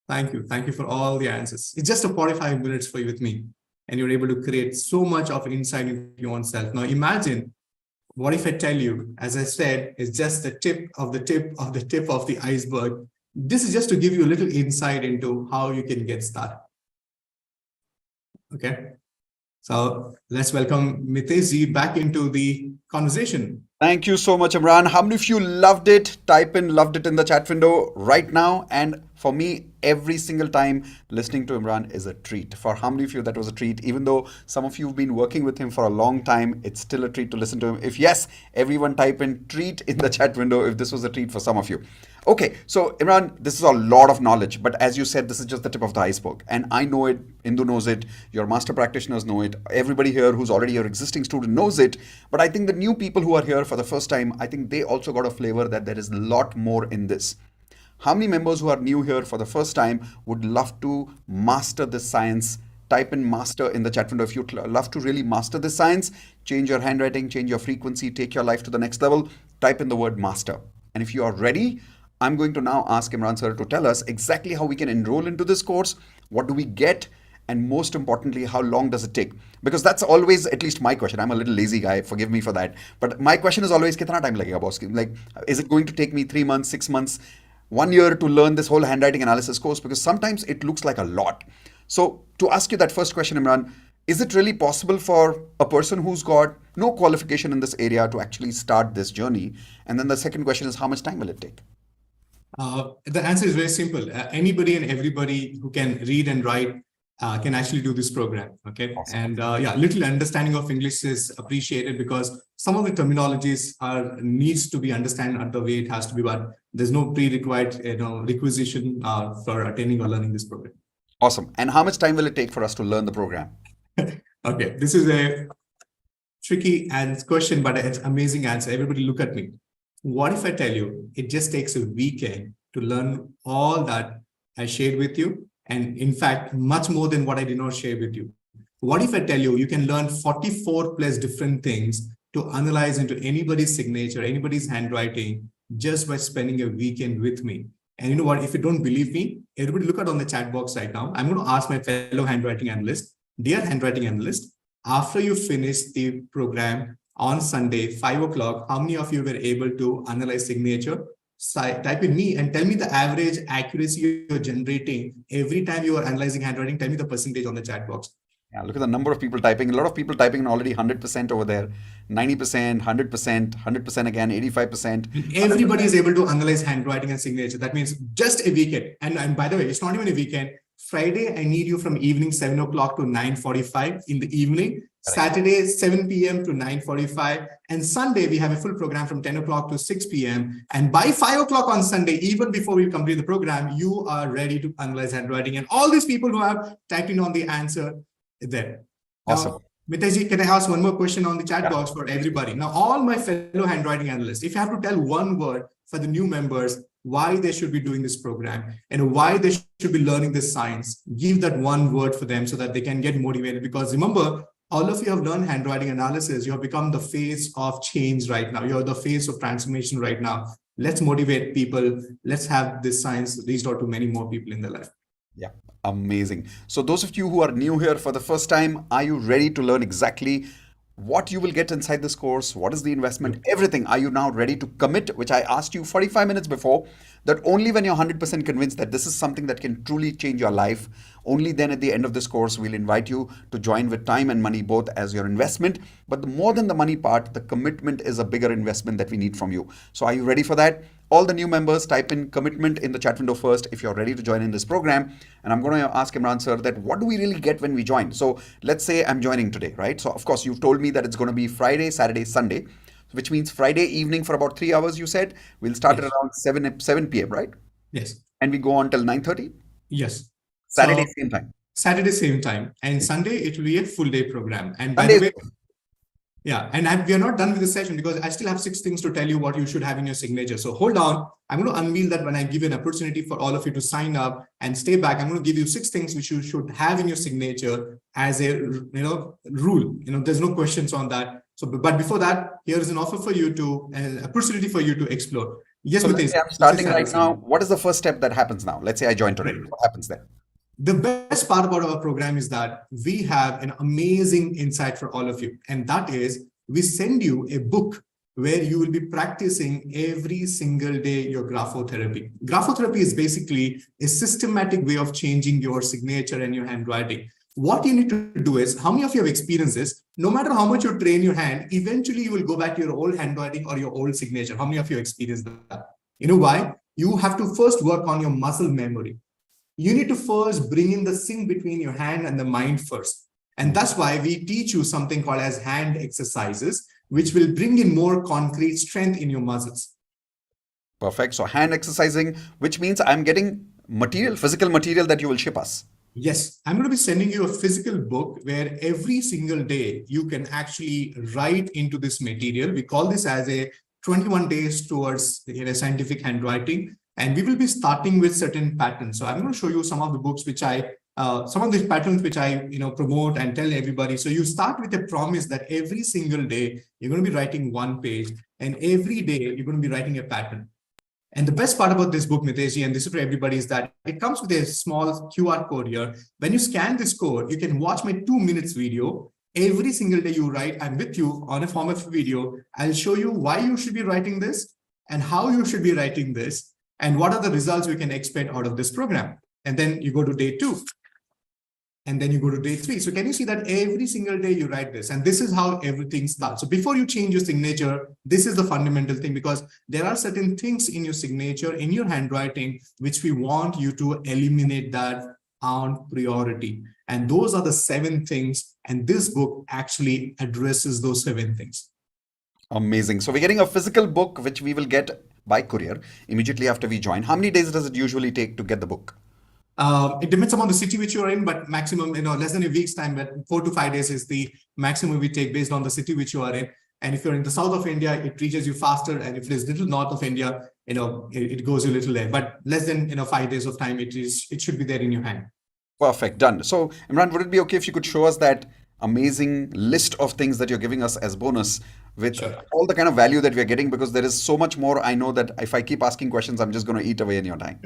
Thank you. Thank you for all the answers. It's just a 45 minutes for you with me, and you're able to create so much of insight into your own self. Now imagine, what if I tell you, as I said, it's just the tip of the tip of the tip of the iceberg. This is just to give you a little insight into how you can get started. Okay. So let's welcome Mitesh ji back into the conversation. Thank you so much, Imran. How many of you loved it? Type in loved it in the chat window right now. And for me, every single time listening to Imran is a treat. For how many of you that was a treat? Even though some of you have been working with him for a long time, it's still a treat to listen to him. If yes, everyone type in treat in the chat window if this was a treat for some of you. Okay, so Imran, this is a lot of knowledge, but as you said, this is just the tip of the iceberg. And I know it, Indu knows it, your master practitioners know it, everybody here who's already your existing student knows it. But I think the new people who are here for the first time, I think they also got a flavor that there is a lot more in this. How many members who are new here for the first time would love to master this science? Type in master in the chat window. If you'd love to really master this science, change your handwriting, change your frequency, take your life to the next level, type in the word master. And if you are ready, I'm going to now ask Imran sir to tell us exactly how we can enroll into this course, what do we get, and most importantly, how long does it take? Because that's always at least my question. I'm a little lazy guy, forgive me for that. But my question is always, kitna time lagega, boss? Like, is it going to take me 3 months, 6 months, 1 year to learn this whole handwriting analysis course? Because sometimes it looks like a lot. So to ask you that first question, Imran, is it really possible for a person who's got no qualification in this area to actually start this journey? And then the second question is, how much time will it take? The answer is very simple. Anybody and everybody who can read and write can actually do this program. Okay. Awesome. And yeah, little understanding of English is appreciated because some of the terminologies needs to be understood at the way it has to be, but there's no pre-required requisition for attending or learning this program. Awesome. And how much time will it take for us to learn the program? Okay, this is a tricky question, but it's amazing answer. Everybody look at me. What if I tell you it just takes a weekend to learn all that I shared with you? And in fact, much more than what I did not share with you. What if I tell you you can learn 44 plus different things to analyze into anybody's signature, anybody's handwriting, just by spending a weekend with me? And you know what, if you don't believe me, everybody look out on the chat box right now. I'm going to ask my fellow handwriting analyst, dear handwriting analyst, after you finish the program on Sunday, 5 o'clock, how many of you were able to analyze signature? Type in me and tell me the average accuracy you're generating every time you are analyzing handwriting. Tell me the percentage on the chat box. Yeah, look at the number of people typing. A lot of people typing already 100% over there. 90%, 100%, 100% again, 85%. Everybody is able to analyze handwriting and signature. That means just a weekend. And by the way, it's not even a weekend. Friday, I need you from evening 7 o'clock to 9:45 in the evening. Saturday, 7 p.m. to 9:45. And Sunday, we have a full program from 10 o'clock to 6 p.m. And by 5 o'clock on Sunday, even before we complete the program, you are ready to analyze handwriting. And all these people who have typed in on the answer there. Awesome. Now, Mitesh, can I ask one more question on the chat box for everybody? Now, all my fellow handwriting analysts, if you have to tell one word for the new members, why they should be doing this program and why they should be learning this science, give that one word for them so that they can get motivated. Because remember, all of you have learned handwriting analysis. You have become the face of change right now. You're the face of transformation right now. Let's motivate people. Let's have this science reached out to many more people in their life. Yeah, amazing. So those of you who are new here for the first time, are you ready to learn exactly what you will get inside this course? What is the investment? Everything. Are you now ready to commit? Which I asked you 45 minutes before, that only when you're 100% convinced that this is something that can truly change your life, only then at the end of this course, we'll invite you to join with time and money both as your investment. But more than the money part, the commitment is a bigger investment that we need from you. So are you ready for that? All the new members, type in commitment in the chat window first if you're ready to join in this program. And I'm going to ask Imran sir that what do we really get when we join? So let's say I'm joining today, right? So of course, you've told me that it's going to be Friday, Saturday, Sunday, which means Friday evening for about 3 hours, you said. We'll start at around 7 p.m., right? Yes. And we go on till 9:30? Yes. Saturday, So, same time. Saturday, same time. And Sunday, it will be a full day program. And by the way, Yeah, and we are not done with this session because I still have 6 things to tell you what you should have in your signature. So hold on. I'm going to unveil that when I give you an opportunity for all of you to sign up and stay back. I'm going to give you 6 things which you should have in your signature as a rule. There's no questions on that. So, but before that, here is an offer for you to an opportunity for you to explore. Yes, So let's Mitesh, say I'm starting right now. What is the first step that happens now? Let's say I join today. What happens there? The best part about our program is that we have an amazing insight for all of you. And that is, we send you a book where you will be practicing every single day your Grapho-therapy. Grapho-therapy is basically a systematic way of changing your signature and your handwriting. What you need to do is, how many of you have experienced this? No matter how much you train your hand, eventually you will go back to your old handwriting or your old signature. How many of you experienced that? You know why? You have to first work on your muscle memory. You need to first bring in the sync between your hand and the mind first. And that's why we teach you something called as hand exercises, which will bring in more concrete strength in your muscles. Perfect. So hand exercising, which means I'm getting material, physical material that you will ship us. Yes, I'm going to be sending you a physical book where every single day you can actually write into this material. We call this as a 21 days towards scientific handwriting. And we will be starting with certain patterns. So I'm going to show you some of the books which some of these patterns which I promote and tell everybody. So you start with a promise that every single day you're going to be writing 1 page, and every day you're going to be writing a pattern. And the best part about this book, Mitesh, and this is for everybody, is that it comes with a small QR code here. When you scan this code, you can watch my 2 minutes video. Every single day you write, I'm with you on a form of video. I'll show you why you should be writing this and how you should be writing this, and what are the results we can expect out of this program. And then you go to day 2. And then you go to day 3. So can you see that every single day you write this? And this is how everything starts. So before you change your signature, this is the fundamental thing, because there are certain things in your signature, in your handwriting, which we want you to eliminate that on priority. And those are the 7 things. And this book actually addresses those 7 things. Amazing. So we're getting a physical book, which we will get by courier immediately after we join. How many days does it usually take to get the book? It depends upon the city which you're in, but maximum, less than a week's time, but 4 to 5 days is the maximum we take based on the city which you are in. And if you're in the south of India, it reaches you faster. And if it is little north of India, it goes a little there, but less than 5 days of time, it should be there in your hand. Perfect. Done. So Imran, would it be okay if you could show us that amazing list of things that you're giving us as bonus with all the kind of value that we're getting, because there is so much more. I know that if I keep asking questions, I'm just going to eat away in your time.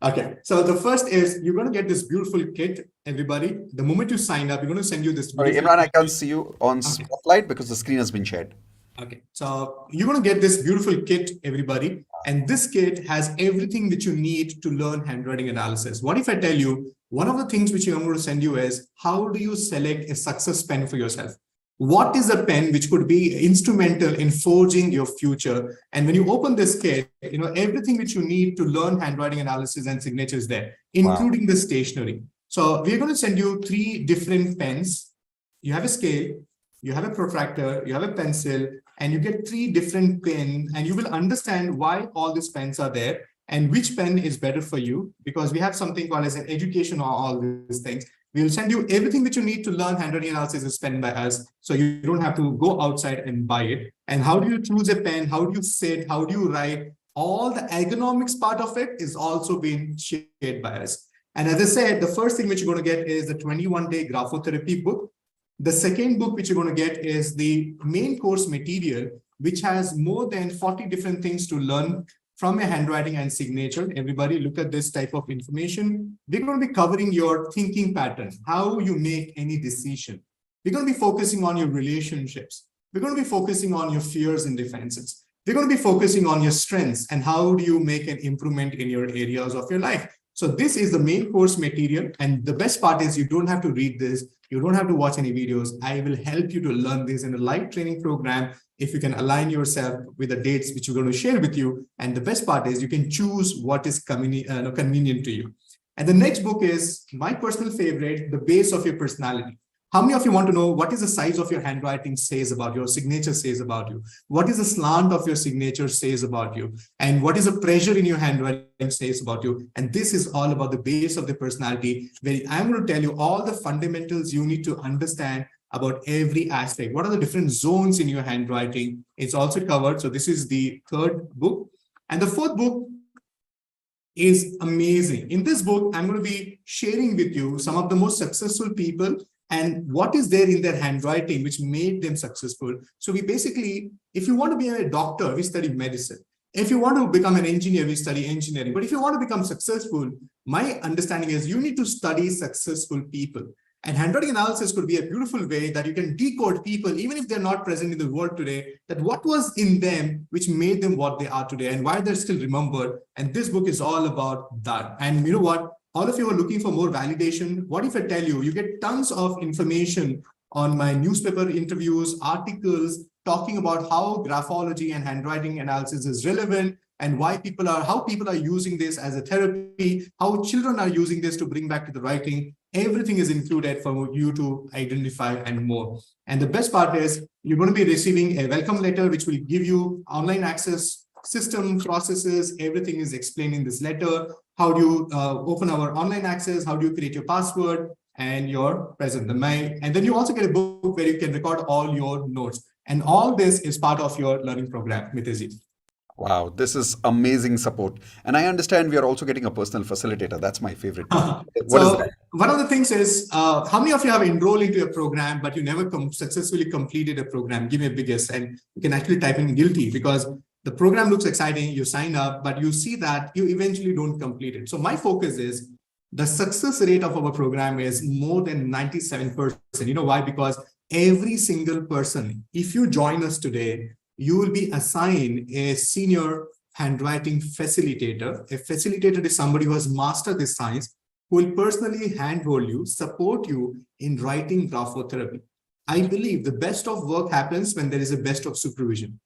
Okay. So the first is you're going to get this beautiful kit, everybody. The moment you sign up, you're going to send you this. Sorry, Imran, I can't see you on Spotlight because the screen has been shared. Okay. So you're going to get this beautiful kit, everybody. And this kit has everything that you need to learn handwriting analysis. What if I tell you, one of the things which I'm going to send you is, how do you select a success pen for yourself? What is a pen which could be instrumental in forging your future? And when you open this kit, everything which you need to learn handwriting analysis and signatures there, including the stationery. So we're going to send you 3 different pens. You have a scale, you have a protractor, you have a pencil, and you get 3 different pens, and you will understand why all these pens are there and which pen is better for you, because we have something called as an education on all these things. We'll send you everything that you need to learn handwriting analysis is penned by us. So you don't have to go outside and buy it. And how do you choose a pen? How do you sit? How do you write? All the ergonomics part of it is also being shared by us. And as I said, the first thing which you're going to get is the 21-day Grapho-therapy book. The second book which you're going to get is the main course material, which has more than 40 different things to learn from a handwriting and signature. Everybody look at this type of information. We're going to be covering your thinking pattern, how you make any decision. We're going to be focusing on your relationships. We're going to be focusing on your fears and defenses. We're going to be focusing on your strengths and how do you make an improvement in your areas of your life. So this is the main course material. And the best part is you don't have to read this. You don't have to watch any videos. I will help you to learn this in a live training program if you can align yourself with the dates which we're going to share with you. And the best part is you can choose what is convenient to you. And the next book is my personal favorite, The Base of Your Personality. How many of you want to know what is the size of your handwriting says about your signature says about you? What is the slant of your signature says about you? And what is the pressure in your handwriting says about you? And this is all about the base of the personality, where I'm going to tell you all the fundamentals you need to understand about every aspect. What are the different zones in your handwriting? It's also covered. So this is the third book. And the fourth book is amazing. In this book, I'm going to be sharing with you some of the most successful people and what is there in their handwriting which made them successful. So we basically, if you want to be a doctor, we study medicine. If you want to become an engineer, we study engineering. But if you want to become successful, my understanding is you need to study successful people. And handwriting analysis could be a beautiful way that you can decode people, even if they're not present in the world today, that what was in them which made them what they are today and why they're still remembered. And this book is all about that. And you know what? All of you are looking for more validation. What if I tell you, you get tons of information on my newspaper interviews, articles, talking about how graphology and handwriting analysis is relevant and why how people are using this as a therapy, how children are using this to bring back to the writing. Everything is included for you to identify and more. And the best part is you're going to be receiving a welcome letter, which will give you online access, system processes, everything is explained in this letter. How do you open our online access? How do you create your password and your present the mail? And then you also get a book where you can record all your notes. And all this is part of your learning program, Mitesh. Wow, this is amazing support. And I understand we are also getting a personal facilitator. That's my favorite. What is that? One of the things is, how many of you have enrolled into a program, but you never successfully completed a program? Give me a big guess. And you can actually type in guilty because the program looks exciting. You sign up, but you see that you eventually don't complete it. So my focus is the success rate of our program is more than 97%. You know why? Because every single person, if you join us today, you will be assigned a senior handwriting facilitator. A facilitator is somebody who has mastered this science, who will personally handhold you, support you in writing Grapho-therapy. I believe the best of work happens when there is a best of supervision.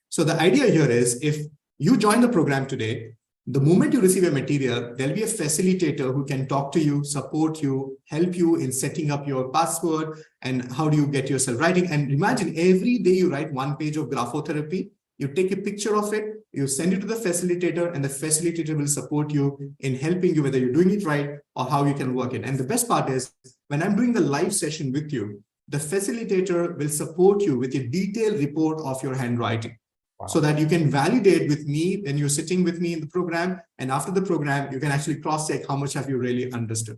So the idea here is if you join the program today, the moment you receive a material, there'll be a facilitator who can talk to you, support you, help you in setting up your password and how do you get yourself writing. And imagine every day you write one page of Grapho-therapy, you take a picture of it, you send it to the facilitator and the facilitator will support you in helping you whether you're doing it right or how you can work it. And the best part is when I'm doing the live session with you, the facilitator will support you with a detailed report of your handwriting. Wow. So that you can validate with me when you're sitting with me in the program. And after the program, you can actually cross-check how much have you really understood.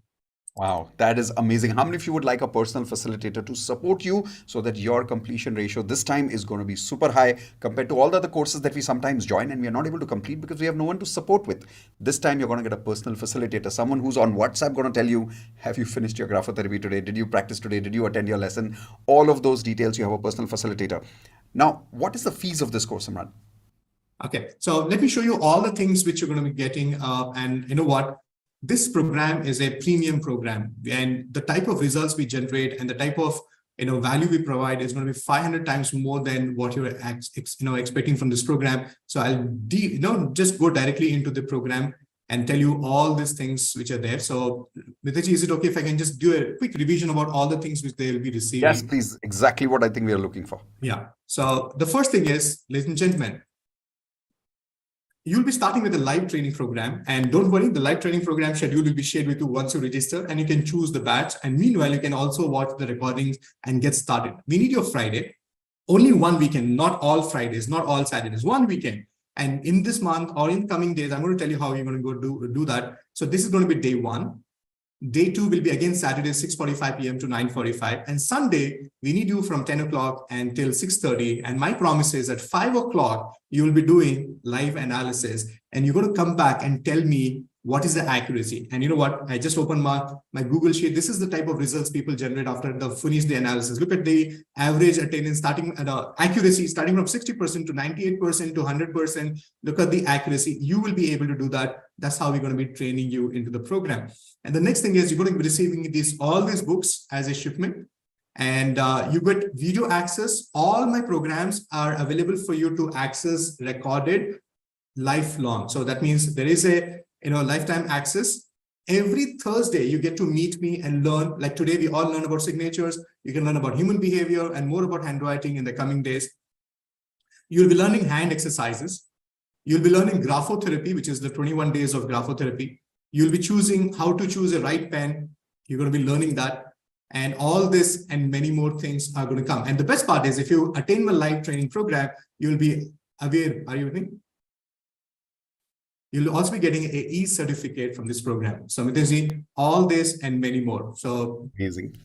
Wow, that is amazing. How many of you would like a personal facilitator to support you so that your completion ratio this time is going to be super high compared to all the other courses that we sometimes join and we are not able to complete because we have no one to support with. This time you're going to get a personal facilitator, someone who's on WhatsApp going to tell you, have you finished your Grapho-therapy today? Did you practice today? Did you attend your lesson? All of those details, you have a personal facilitator. Now, what is the fees of this course, Imran? Okay, so let me show you all the things which you're going to be getting. And you know what? This program is a premium program, and the type of results we generate and the type of value we provide is going to be 500 times more than what you're expecting from this program. So I'll just go directly into the program and tell you all these things which are there. So Mitesh, is it okay if I can just do a quick revision about all the things which they will be receiving? Yes, please. Exactly what I think we are looking for. Yeah. So the first thing is, ladies and gentlemen, you'll be starting with a live training program. And don't worry, the live training program schedule will be shared with you once you register and you can choose the batch. And meanwhile, you can also watch the recordings and get started. We need your Friday, only one weekend, not all Fridays, not all Saturdays, one weekend. And in this month or in coming days, I'm going to tell you how you're going to go do that. So this is going to be day one. Day two will be again Saturday, 6:45 p.m. to 9:45. And Sunday, we need you from 10 o'clock until 6:30. And my promise is at 5 o'clock, you will be doing live analysis. And you're going to come back and tell me what is the accuracy. And you know what? I just opened my Google Sheet. This is the type of results people generate after the finish the analysis. Look at the average attendance starting at accuracy, starting from 60% to 98% to 100%. Look at the accuracy. You will be able to do that. That's how we're going to be training you into the program. And the next thing is you're going to be receiving all these books as a shipment. And you get video access. All my programs are available for you to access recorded lifelong. So that means there is a lifetime access. Every Thursday, you get to meet me and learn. Like today, we all learn about signatures. You can learn about human behavior and more about handwriting in the coming days. You'll be learning hand exercises. You'll be learning Grapho-therapy, which is the 21 days of Grapho-therapy. You'll be choosing how to choose a right pen. You're going to be learning that. And all this and many more things are going to come. And the best part is if you attend my live training program, you'll be aware. Are you with me? You'll also be getting an e-certificate from this program. So Mitesh, all this and many more. So Amazing.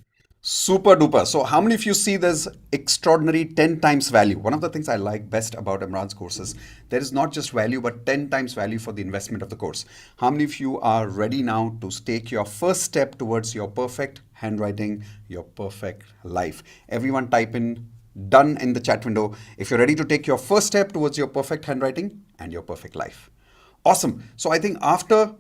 Super duper. So how many of you see there's extraordinary 10 times value? One of the things I like best about Imran's courses, there is not just value, but 10 times value for the investment of the course. How many of you are ready now to take your first step towards your perfect handwriting, your perfect life? Everyone type in done in the chat window if you're ready to take your first step towards your perfect handwriting and your perfect life. Awesome. So I think after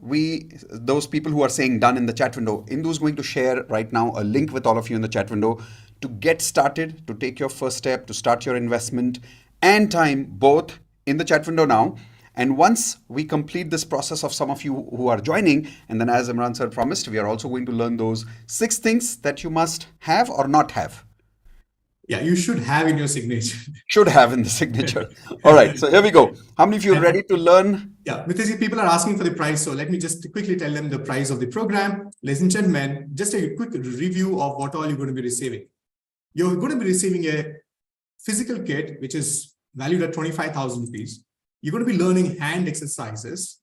those people who are saying done in the chat window, Indu is going to share right now a link with all of you in the chat window to get started, to take your first step, to start your investment and time both in the chat window now. And once we complete this process of some of you who are joining, and then as Imran sir promised, we are also going to learn those 6 things that you must have or not have. yeah, you should have in your signature. Should have in the signature. All right, so here we go. How many of you are ready to learn? Yeah, Mitesh, people are asking for the price. So let me just quickly tell them the price of the program. Ladies and gentlemen, just a quick review of what all you're going to be receiving. You're going to be receiving a physical kit, which is valued at 25,000 rupees. You're going to be learning hand exercises.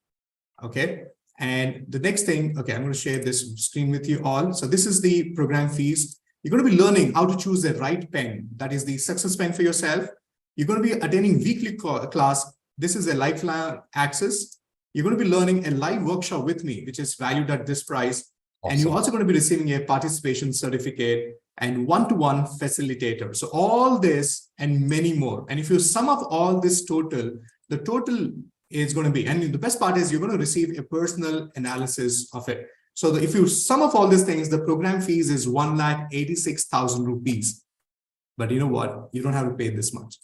Okay. And the next thing, okay, I'm going to share this screen with you all. So this is the program fees. You're going to be learning how to choose the right pen. That is the success pen for yourself. You're going to be attending weekly class. This is a lifelong access. You're going to be learning a live workshop with me, which is valued at this price. Awesome. And you're also going to be receiving a participation certificate and one-to-one facilitator. So all this and many more. And if you sum up all this total, the total is going to be, and the best part is you're going to receive a personal analysis of it. So if you sum up all these things, the program fees is 1,86,000 rupees. But you know what? You don't have to pay this much.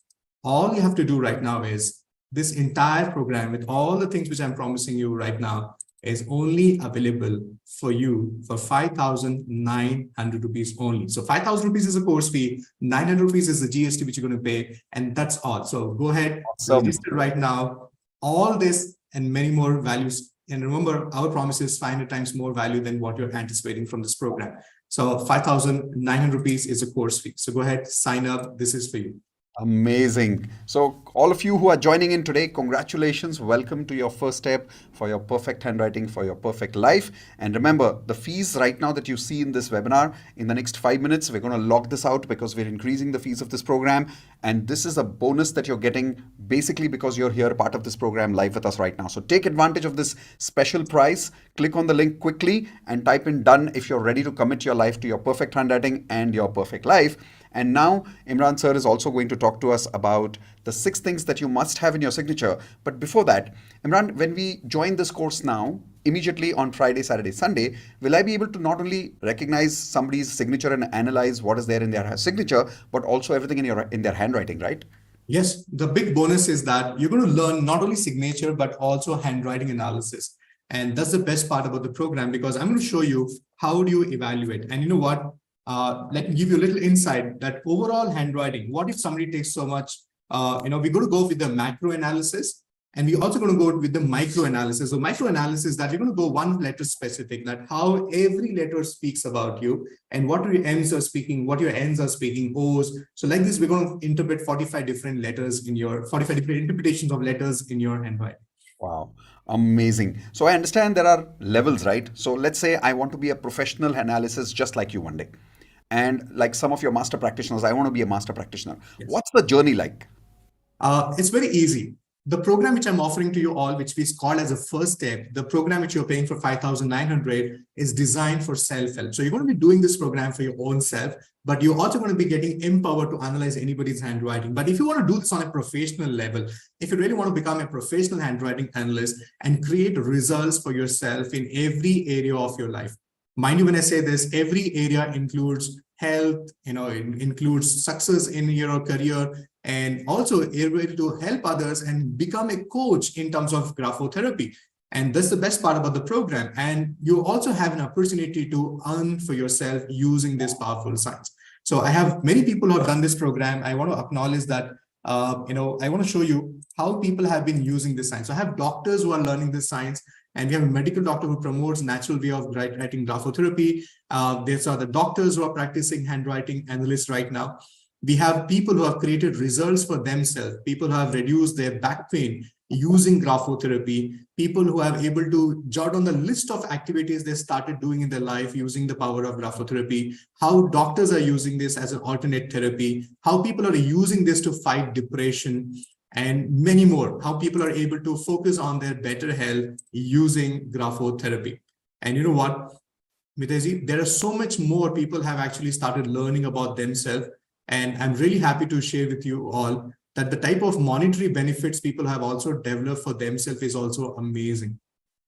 All you have to do right now is this entire program with all the things which I'm promising you right now is only available for you for 5,900 rupees only. So 5,000 rupees is a course fee, 900 rupees is the GST which you're going to pay, and that's all. So go ahead, register right now. All this and many more values. And remember, our promise is 500 times more value than what you're anticipating from this program. So 5,900 rupees is a course fee. So go ahead, sign up. This is for you. Amazing. So all of you who are joining in today, congratulations. Welcome to your first step for your perfect handwriting, for your perfect life. And remember, the fees right now that you see in this webinar, in the next 5 minutes, we're going to log this out because we're increasing the fees of this program. And this is a bonus that you're getting basically because you're here part of this program live with us right now. So take advantage of this special price. Click on the link quickly and type in done if you're ready to commit your life to your perfect handwriting and your perfect life. And now Imran sir is also going to talk to us about the 6 things that you must have in your signature. But before that, Imran, when we join this course now, immediately on Friday, Saturday, Sunday, will I be able to not only recognize somebody's signature and analyze what is there in their signature, but also everything in their handwriting, right? Yes, the big bonus is that you're going to learn not only signature, but also handwriting analysis. And that's the best part about the program, because I'm going to show you how do you evaluate. And you know what? Let me give you a little insight that overall handwriting, what if somebody takes so much, we're going to go with the macro analysis, and we're also going to go with the micro analysis. So micro analysis that you're going to go one letter specific, that how every letter speaks about you and what your M's are speaking, what your N's are speaking, O's. So like this, we're going to interpret 45 different letters in your 45 different interpretations of letters in your handwriting. Wow. Amazing. So I understand there are levels, right? So let's say I want to be a professional analyst just like you one day. And like some of your master practitioners, I want to be a master practitioner. Yes. What's the journey like? It's very easy. The program which I'm offering to you all, which we call as a first step, the program which you're paying for 5,900 is designed for self-help. So you're going to be doing this program for your own self, but you're also going to be getting empowered to analyze anybody's handwriting. But if you want to do this on a professional level, if you really want to become a professional handwriting analyst and create results for yourself in every area of your life, mind you, when I say this, every area includes health, it includes success in your career, and also able to help others and become a coach in terms of Grapho-therapy. And that's the best part about the program. And you also have an opportunity to earn for yourself using this powerful science. So I have many people who have done this program. I want to acknowledge that, I want to show you how people have been using this science. So I have doctors who are learning this science, And we have a medical doctor who promotes natural way of writing Grapho-therapy. These are the doctors who are practicing handwriting analysts right now. We have people who have created results for themselves, people who have reduced their back pain using Grapho-therapy, people who are able to jot on the list of activities they started doing in their life using the power of Grapho-therapy, how doctors are using this as an alternate therapy, how people are using this to fight depression, and many more, how people are able to focus on their better health using Grapho-therapy. And you know what, Mitesh, there are so much more people have actually started learning about themselves. And I'm really happy to share with you all that the type of monetary benefits people have also developed for themselves is also amazing.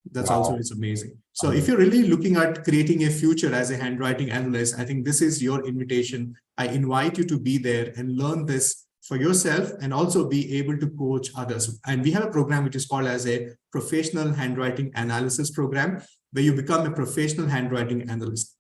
That's also is amazing. So if you're really looking at creating a future as a handwriting analyst, I think this is your invitation. I invite you to be there and learn this for yourself and also be able to coach others. And we have a program which is called as a professional handwriting analysis program, where you become a professional handwriting analyst.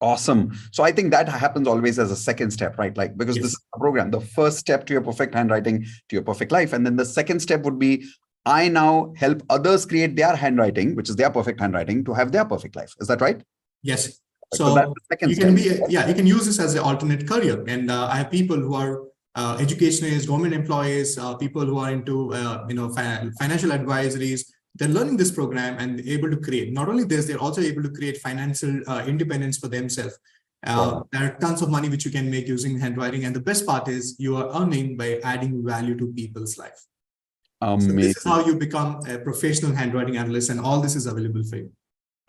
Awesome. So I think that happens always as a second step, right? Like, because this is a program, the first step to your perfect handwriting, to your perfect life. And then the second step would be, I now help others create their handwriting, which is their perfect handwriting, to have their perfect life. Is that right? Yes. So that's the second you can step. you can use this as an alternate career. And I have people who are educationists, government employees, people who are into financial advisories. They're learning this program and able to create. Not only this, they're also able to create financial independence for themselves. There are tons of money which you can make using handwriting. And the best part is you are earning by adding value to people's life. So this is how you become a professional handwriting analyst, and all this is available for you.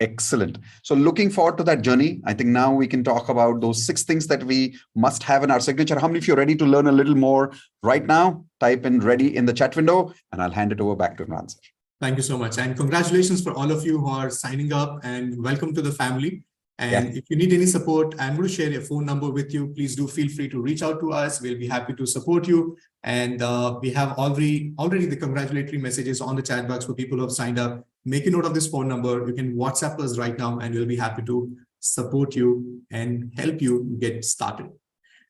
Excellent. So looking forward to that journey. I think now we can talk about those 6 things that we must have in our signature. How many of you are ready to learn a little more right now? Type in ready in the chat window, and I'll hand it over back to Imran. Thank you so much. And congratulations for all of you who are signing up, and welcome to the family. And if you need any support, I'm going to share a phone number with you. Please do feel free to reach out to us. We'll be happy to support you. And we have already the congratulatory messages on the chat box for people who have signed up. Make a note of this phone number. You can WhatsApp us right now, and we'll be happy to support you and help you get started.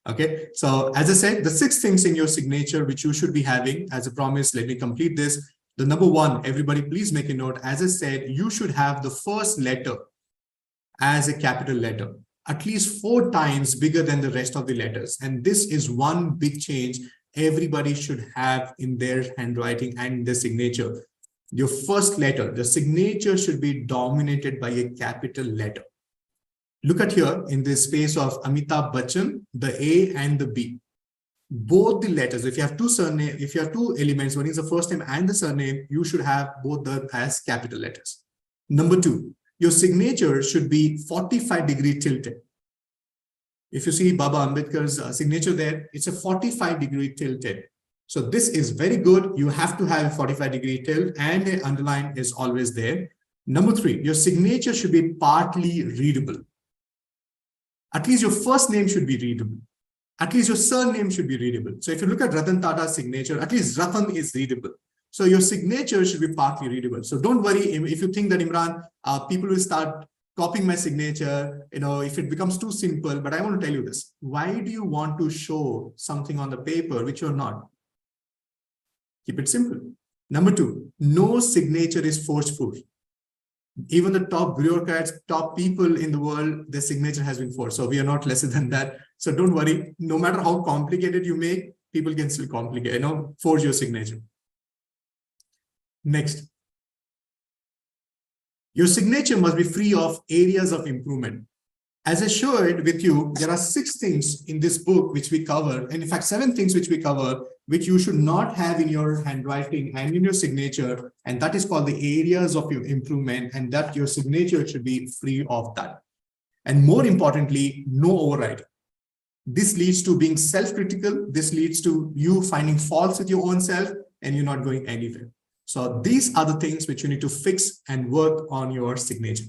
Okay. So as I said, the 6 things in your signature, which you should be having as a promise, let me complete this. The number 1, everybody, please make a note. As I said, you should have the first letter as a capital letter, at least 4 times bigger than the rest of the letters. And this is one big change everybody should have in their handwriting and their signature. Your first letter, the signature should be dominated by a capital letter. Look at here in this space of Amitabh Bachchan, the A and the B. Both the letters, if you have 2 surname, if you have 2 elements, one is the first name and the surname, you should have both them as capital letters. Number 2, your signature should be 45-degree tilted. If you see Baba Ambedkar's signature there, it's a 45-degree tilted. So this is very good. You have to have a 45-degree tilt, and an underline is always there. Number 3, your signature should be partly readable. At least your first name should be readable. At least your surname should be readable. So if you look at Ratan Tata's signature, at least Ratan is readable. So your signature should be partly readable. So don't worry if you think that, Imran, people will start copying my signature, if it becomes too simple. But I want to tell you this. Why do you want to show something on the paper which you're not? Keep it simple. Number 2, no signature is forceful. Even the top bureaucrats, top people in the world, their signature has been forced. So we are not lesser than that. So don't worry. No matter how complicated you make, people can still forge your signature. Next. Your signature must be free of areas of improvement. As I shared with you, there are 6 things in this book which we cover, and in fact 7 things which we cover, which you should not have in your handwriting and in your signature, and that is called the areas of your improvement, and that your signature should be free of that. And more importantly, no overwriting. This leads to being self-critical. This leads to you finding faults with your own self, and you're not going anywhere. So these are the things which you need to fix and work on your signature.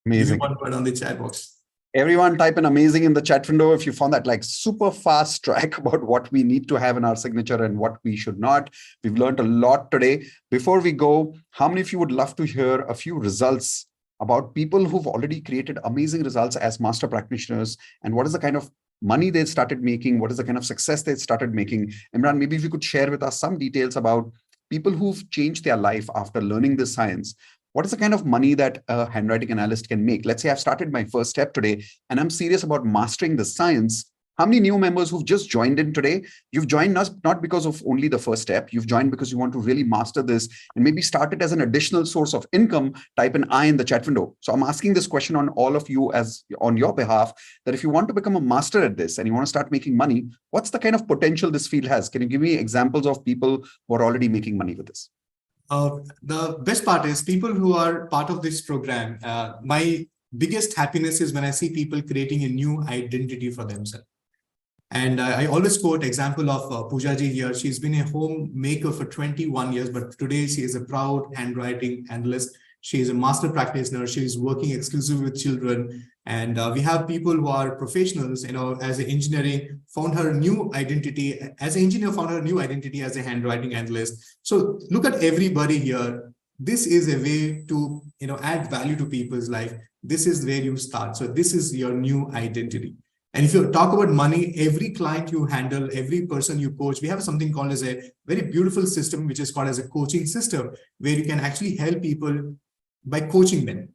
Amazing. One word on the chat box. Everyone type in amazing in the chat window if you found that like super fast track about what we need to have in our signature and what we should not. We've learned a lot today. Before we go, how many of you would love to hear a few results about people who've already created amazing results as master practitioners, and what is the kind of money they started making? What is the kind of success they started making? Imran, maybe if you could share with us some details about people who've changed their life after learning this science, what is the kind of money that a handwriting analyst can make? Let's say I've started my first step today and I'm serious about mastering the science. How many new members who've just joined in today? You've joined us not because of only the first step. You've joined because you want to really master this and maybe start it as an additional source of income. Type an I in the chat window. So I'm asking this question on all of you as on your behalf, that if you want to become a master at this and you want to start making money, what's the kind of potential this field has? Can you give me examples of people who are already making money with this? The best part is people who are part of this program. My biggest happiness is when I see people creating a new identity for themselves. And I always quote example of Pooja ji here. She's been a homemaker for 21 years, but today she is a proud handwriting analyst. She is a master practitioner. She is working exclusively with children. And we have people who are professionals, as an engineering, found her new identity. As an engineer, found her new identity as a handwriting analyst. So look at everybody here. This is a way to, add value to people's life. This is where you start. So this is your new identity. And if you talk about money, every client you handle, every person you coach, we have something called as a very beautiful system, which is called as a coaching system, where you can actually help people by coaching them.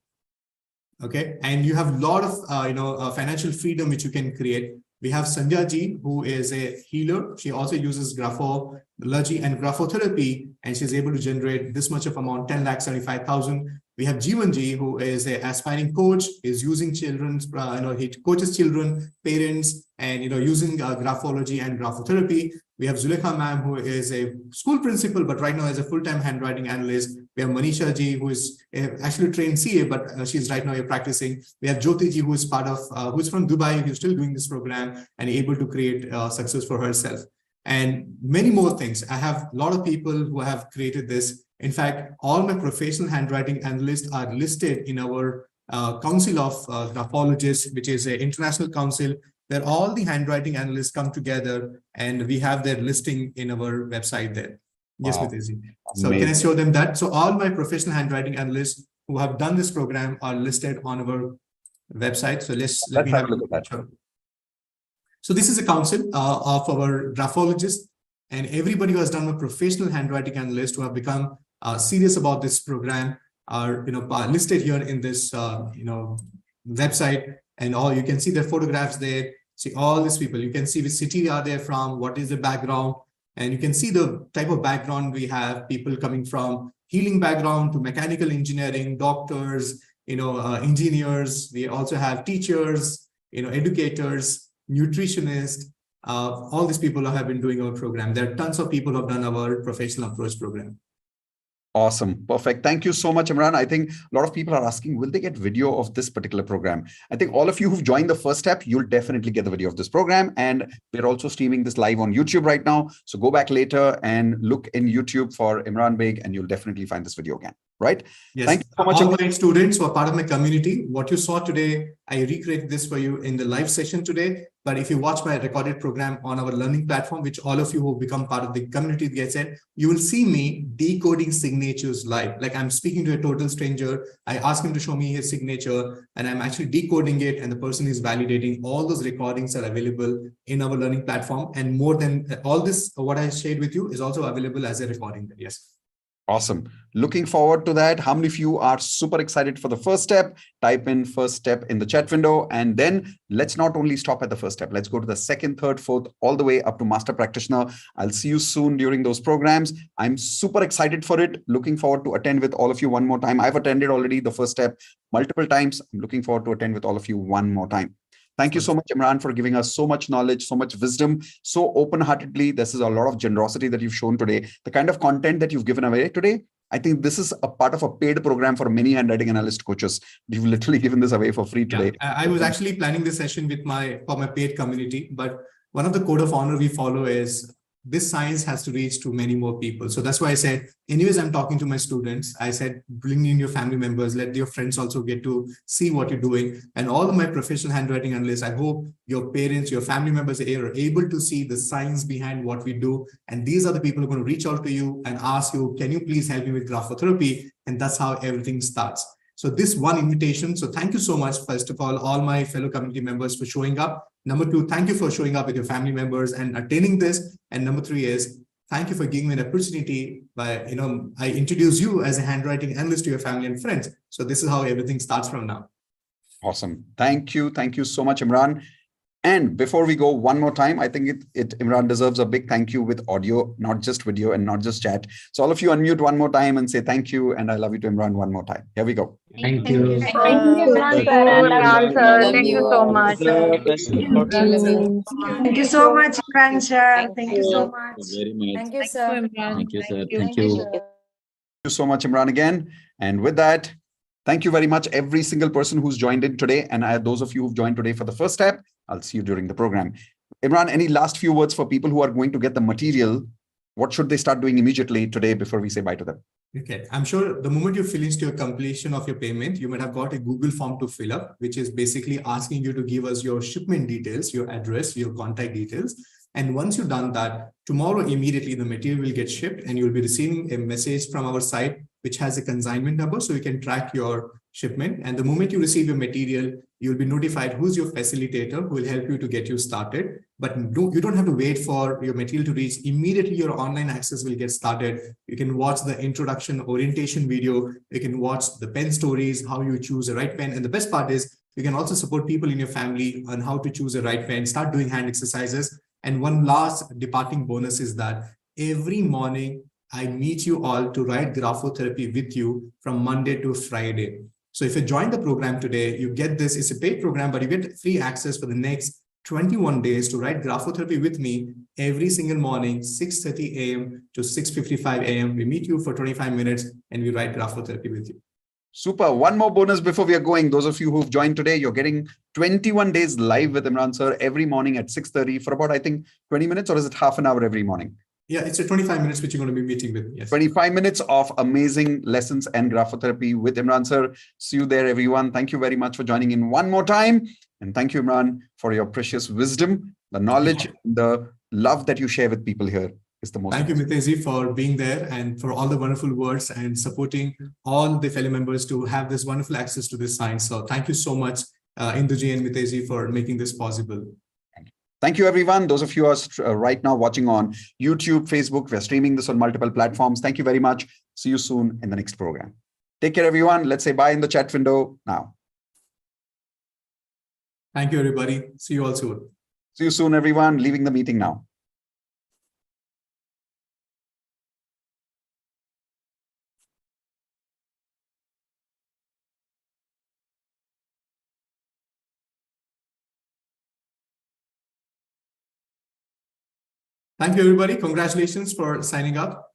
Okay. And you have a lot of, financial freedom, which you can create. We have Sandhya ji, who is a healer. She also uses graphology and grapho-therapy, and she's able to generate this much of amount, 10,75,000. We have Jeevan ji, who is an aspiring coach, is using children's, he coaches children, parents, and, using graphology and grapho-therapy. We have Zulekha ma'am, who is a school principal, but right now is a full-time handwriting analyst. We have Manisha ji, who is actually trained CA, but she's right now practicing. We have Jyoti ji, who is part of, who's from Dubai, who's still doing this program and able to create success for herself. And many more things. I have a lot of people who have created this. In fact, all my professional handwriting analysts are listed in our Council of Graphologists, which is an international council where all the handwriting analysts come together, and we have their listing in our website there. Yes, Wow. Mitesh. So can I show them that? So all my professional handwriting analysts who have done this program are listed on our website. So let me have a look at that. So this is a council of our graphologists, and everybody who has done a professional handwriting analyst who have become serious about this program are listed here in this website, and all you can see their photographs there. See all these people. You can see which city are they from, what is the background, and you can see the type of background we have. People coming from healing background to mechanical engineering, doctors, engineers. We also have teachers, educators, nutritionists. All these people who have been doing our program. There are tons of people who have done our professional approach program. Awesome. Perfect. Thank you so much, Imran. I think a lot of people are asking, will they get video of this particular program? I think all of you who've joined the first step, you'll definitely get the video of this program. And we're also streaming this live on YouTube right now. So go back later and look in YouTube for Imran Baig, and you'll definitely find this video again. Right? Yes. Thank you so much. All my students who are part of my community, what you saw today, I recreated this for you in the live session today. But if you watch my recorded program on our learning platform, which all of you who become part of the community gets it, you will see me decoding signatures live. Like I'm speaking to a total stranger. I ask him to show me his signature, and I'm actually decoding it, and the person is validating. All those recordings are available in our learning platform. And more than all this, what I shared with you is also available as a recording. Yes. Awesome. Looking forward to that. How many of you are super excited for the first step? Type in first step in the chat window. And then let's not only stop at the first step. Let's go to the second, third, fourth, all the way up to master practitioner. I'll see you soon during those programs. I'm super excited for it. Looking forward to attend with all of you one more time. I've attended already the first step multiple times. I'm looking forward to attend with all of you one more time. Thank you so much, Imran, for giving us so much knowledge, so much wisdom, so open-heartedly. This is a lot of generosity that you've shown today. The kind of content that you've given away today, I think this is a part of a paid program for many handwriting analyst coaches. You've literally given this away for free today. Yeah, I was actually planning this session with for my paid community, but one of the code of honor we follow is this science has to reach to many more people. So that's why I said, anyways, I'm talking to my students. I said, bring in your family members, let your friends also get to see what you're doing. And all of my professional handwriting analysts, I hope your parents, your family members are able to see the science behind what we do. And these are the people who are going to reach out to you and ask you, can you please help me with Grapho-therapy? And that's how everything starts. So this one invitation. So thank you so much, first of all my fellow community members for showing up. Number two, thank you for showing up with your family members and attending this. And number three is thank you for giving me an opportunity by, I introduce you as a handwriting analyst to your family and friends. So this is how everything starts from now. Awesome. Thank you. Thank you so much, Imran. And before we go one more time, I think Imran deserves a big thank you with audio, not just video and not just chat. So all of you unmute one more time and say thank you and I love you to Imran one more time. Here we go. Thank you. Thank you, Imran sir. Imran sir. Thank you so much. Thank you so much, Imran sir. Thank you so much. Very much. Thank you, sir. Thank you, sir. Thank you. Thank you so much, Imran, again. And with that, thank you very much, every single person who's joined in today. And those of you who've joined today for the first step, I'll see you during the program. Imran, any last few words for people who are going to get the material? What should they start doing immediately today before we say bye to them? Okay, I'm sure the moment you finish your completion of your payment, you might have got a Google form to fill up, which is basically asking you to give us your shipment details, your address, your contact details. And once you've done that, tomorrow immediately the material will get shipped and you'll be receiving a message from our site, which has a consignment number, so you can track your shipment. And the moment you receive your material, you'll be notified who's your facilitator who will help you to get you started. But you don't have to wait for your material to reach. Immediately your online access will get started. You can watch the introduction orientation video. You can watch the pen stories, how you choose the right pen. And the best part is you can also support people in your family on how to choose the right pen, start doing hand exercises. And one last departing bonus is that every morning I meet you all to write Grapho-therapy with you from Monday to Friday. So if you join the program today, you get this. It's a paid program, but you get free access for the next 21 days to write Grapho-therapy with me every single morning, 6:30 a.m. to 6:55 a.m. We meet you for 25 minutes and we write Grapho-therapy with you. Super. One more bonus before we are going. Those of you who've joined today, you're getting 21 days live with Imran sir every morning at 6:30 for about, I think, 20 minutes, or is it half an hour every morning? Yeah, it's a 25 minutes which you're going to be meeting with. Yes. 25 minutes of amazing lessons and Grapho-therapy with Imran sir. See you there, everyone. Thank you very much for joining in one more time. And thank you, Imran, for your precious wisdom, the knowledge, the love that you share with people here is the most. Thank you, Mitesh, for being there and for all the wonderful words and supporting all the fellow members to have this wonderful access to this science. So thank you so much, Induji and Mitesh, for making this possible. Thank you, everyone. Those of you who are right now watching on YouTube, Facebook, we're streaming this on multiple platforms. Thank you very much. See you soon in the next program. Take care, everyone. Let's say bye in the chat window now. Thank you, everybody. See you all soon. See you soon, everyone. Leaving the meeting now. Thank you, everybody. Congratulations for signing up.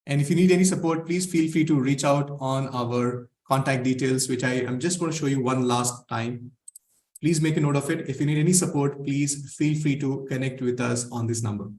And if you need any support, please feel free to reach out on our contact details, which I'm just going to show you one last time. Please make a note of it. If you need any support, please feel free to connect with us on this number.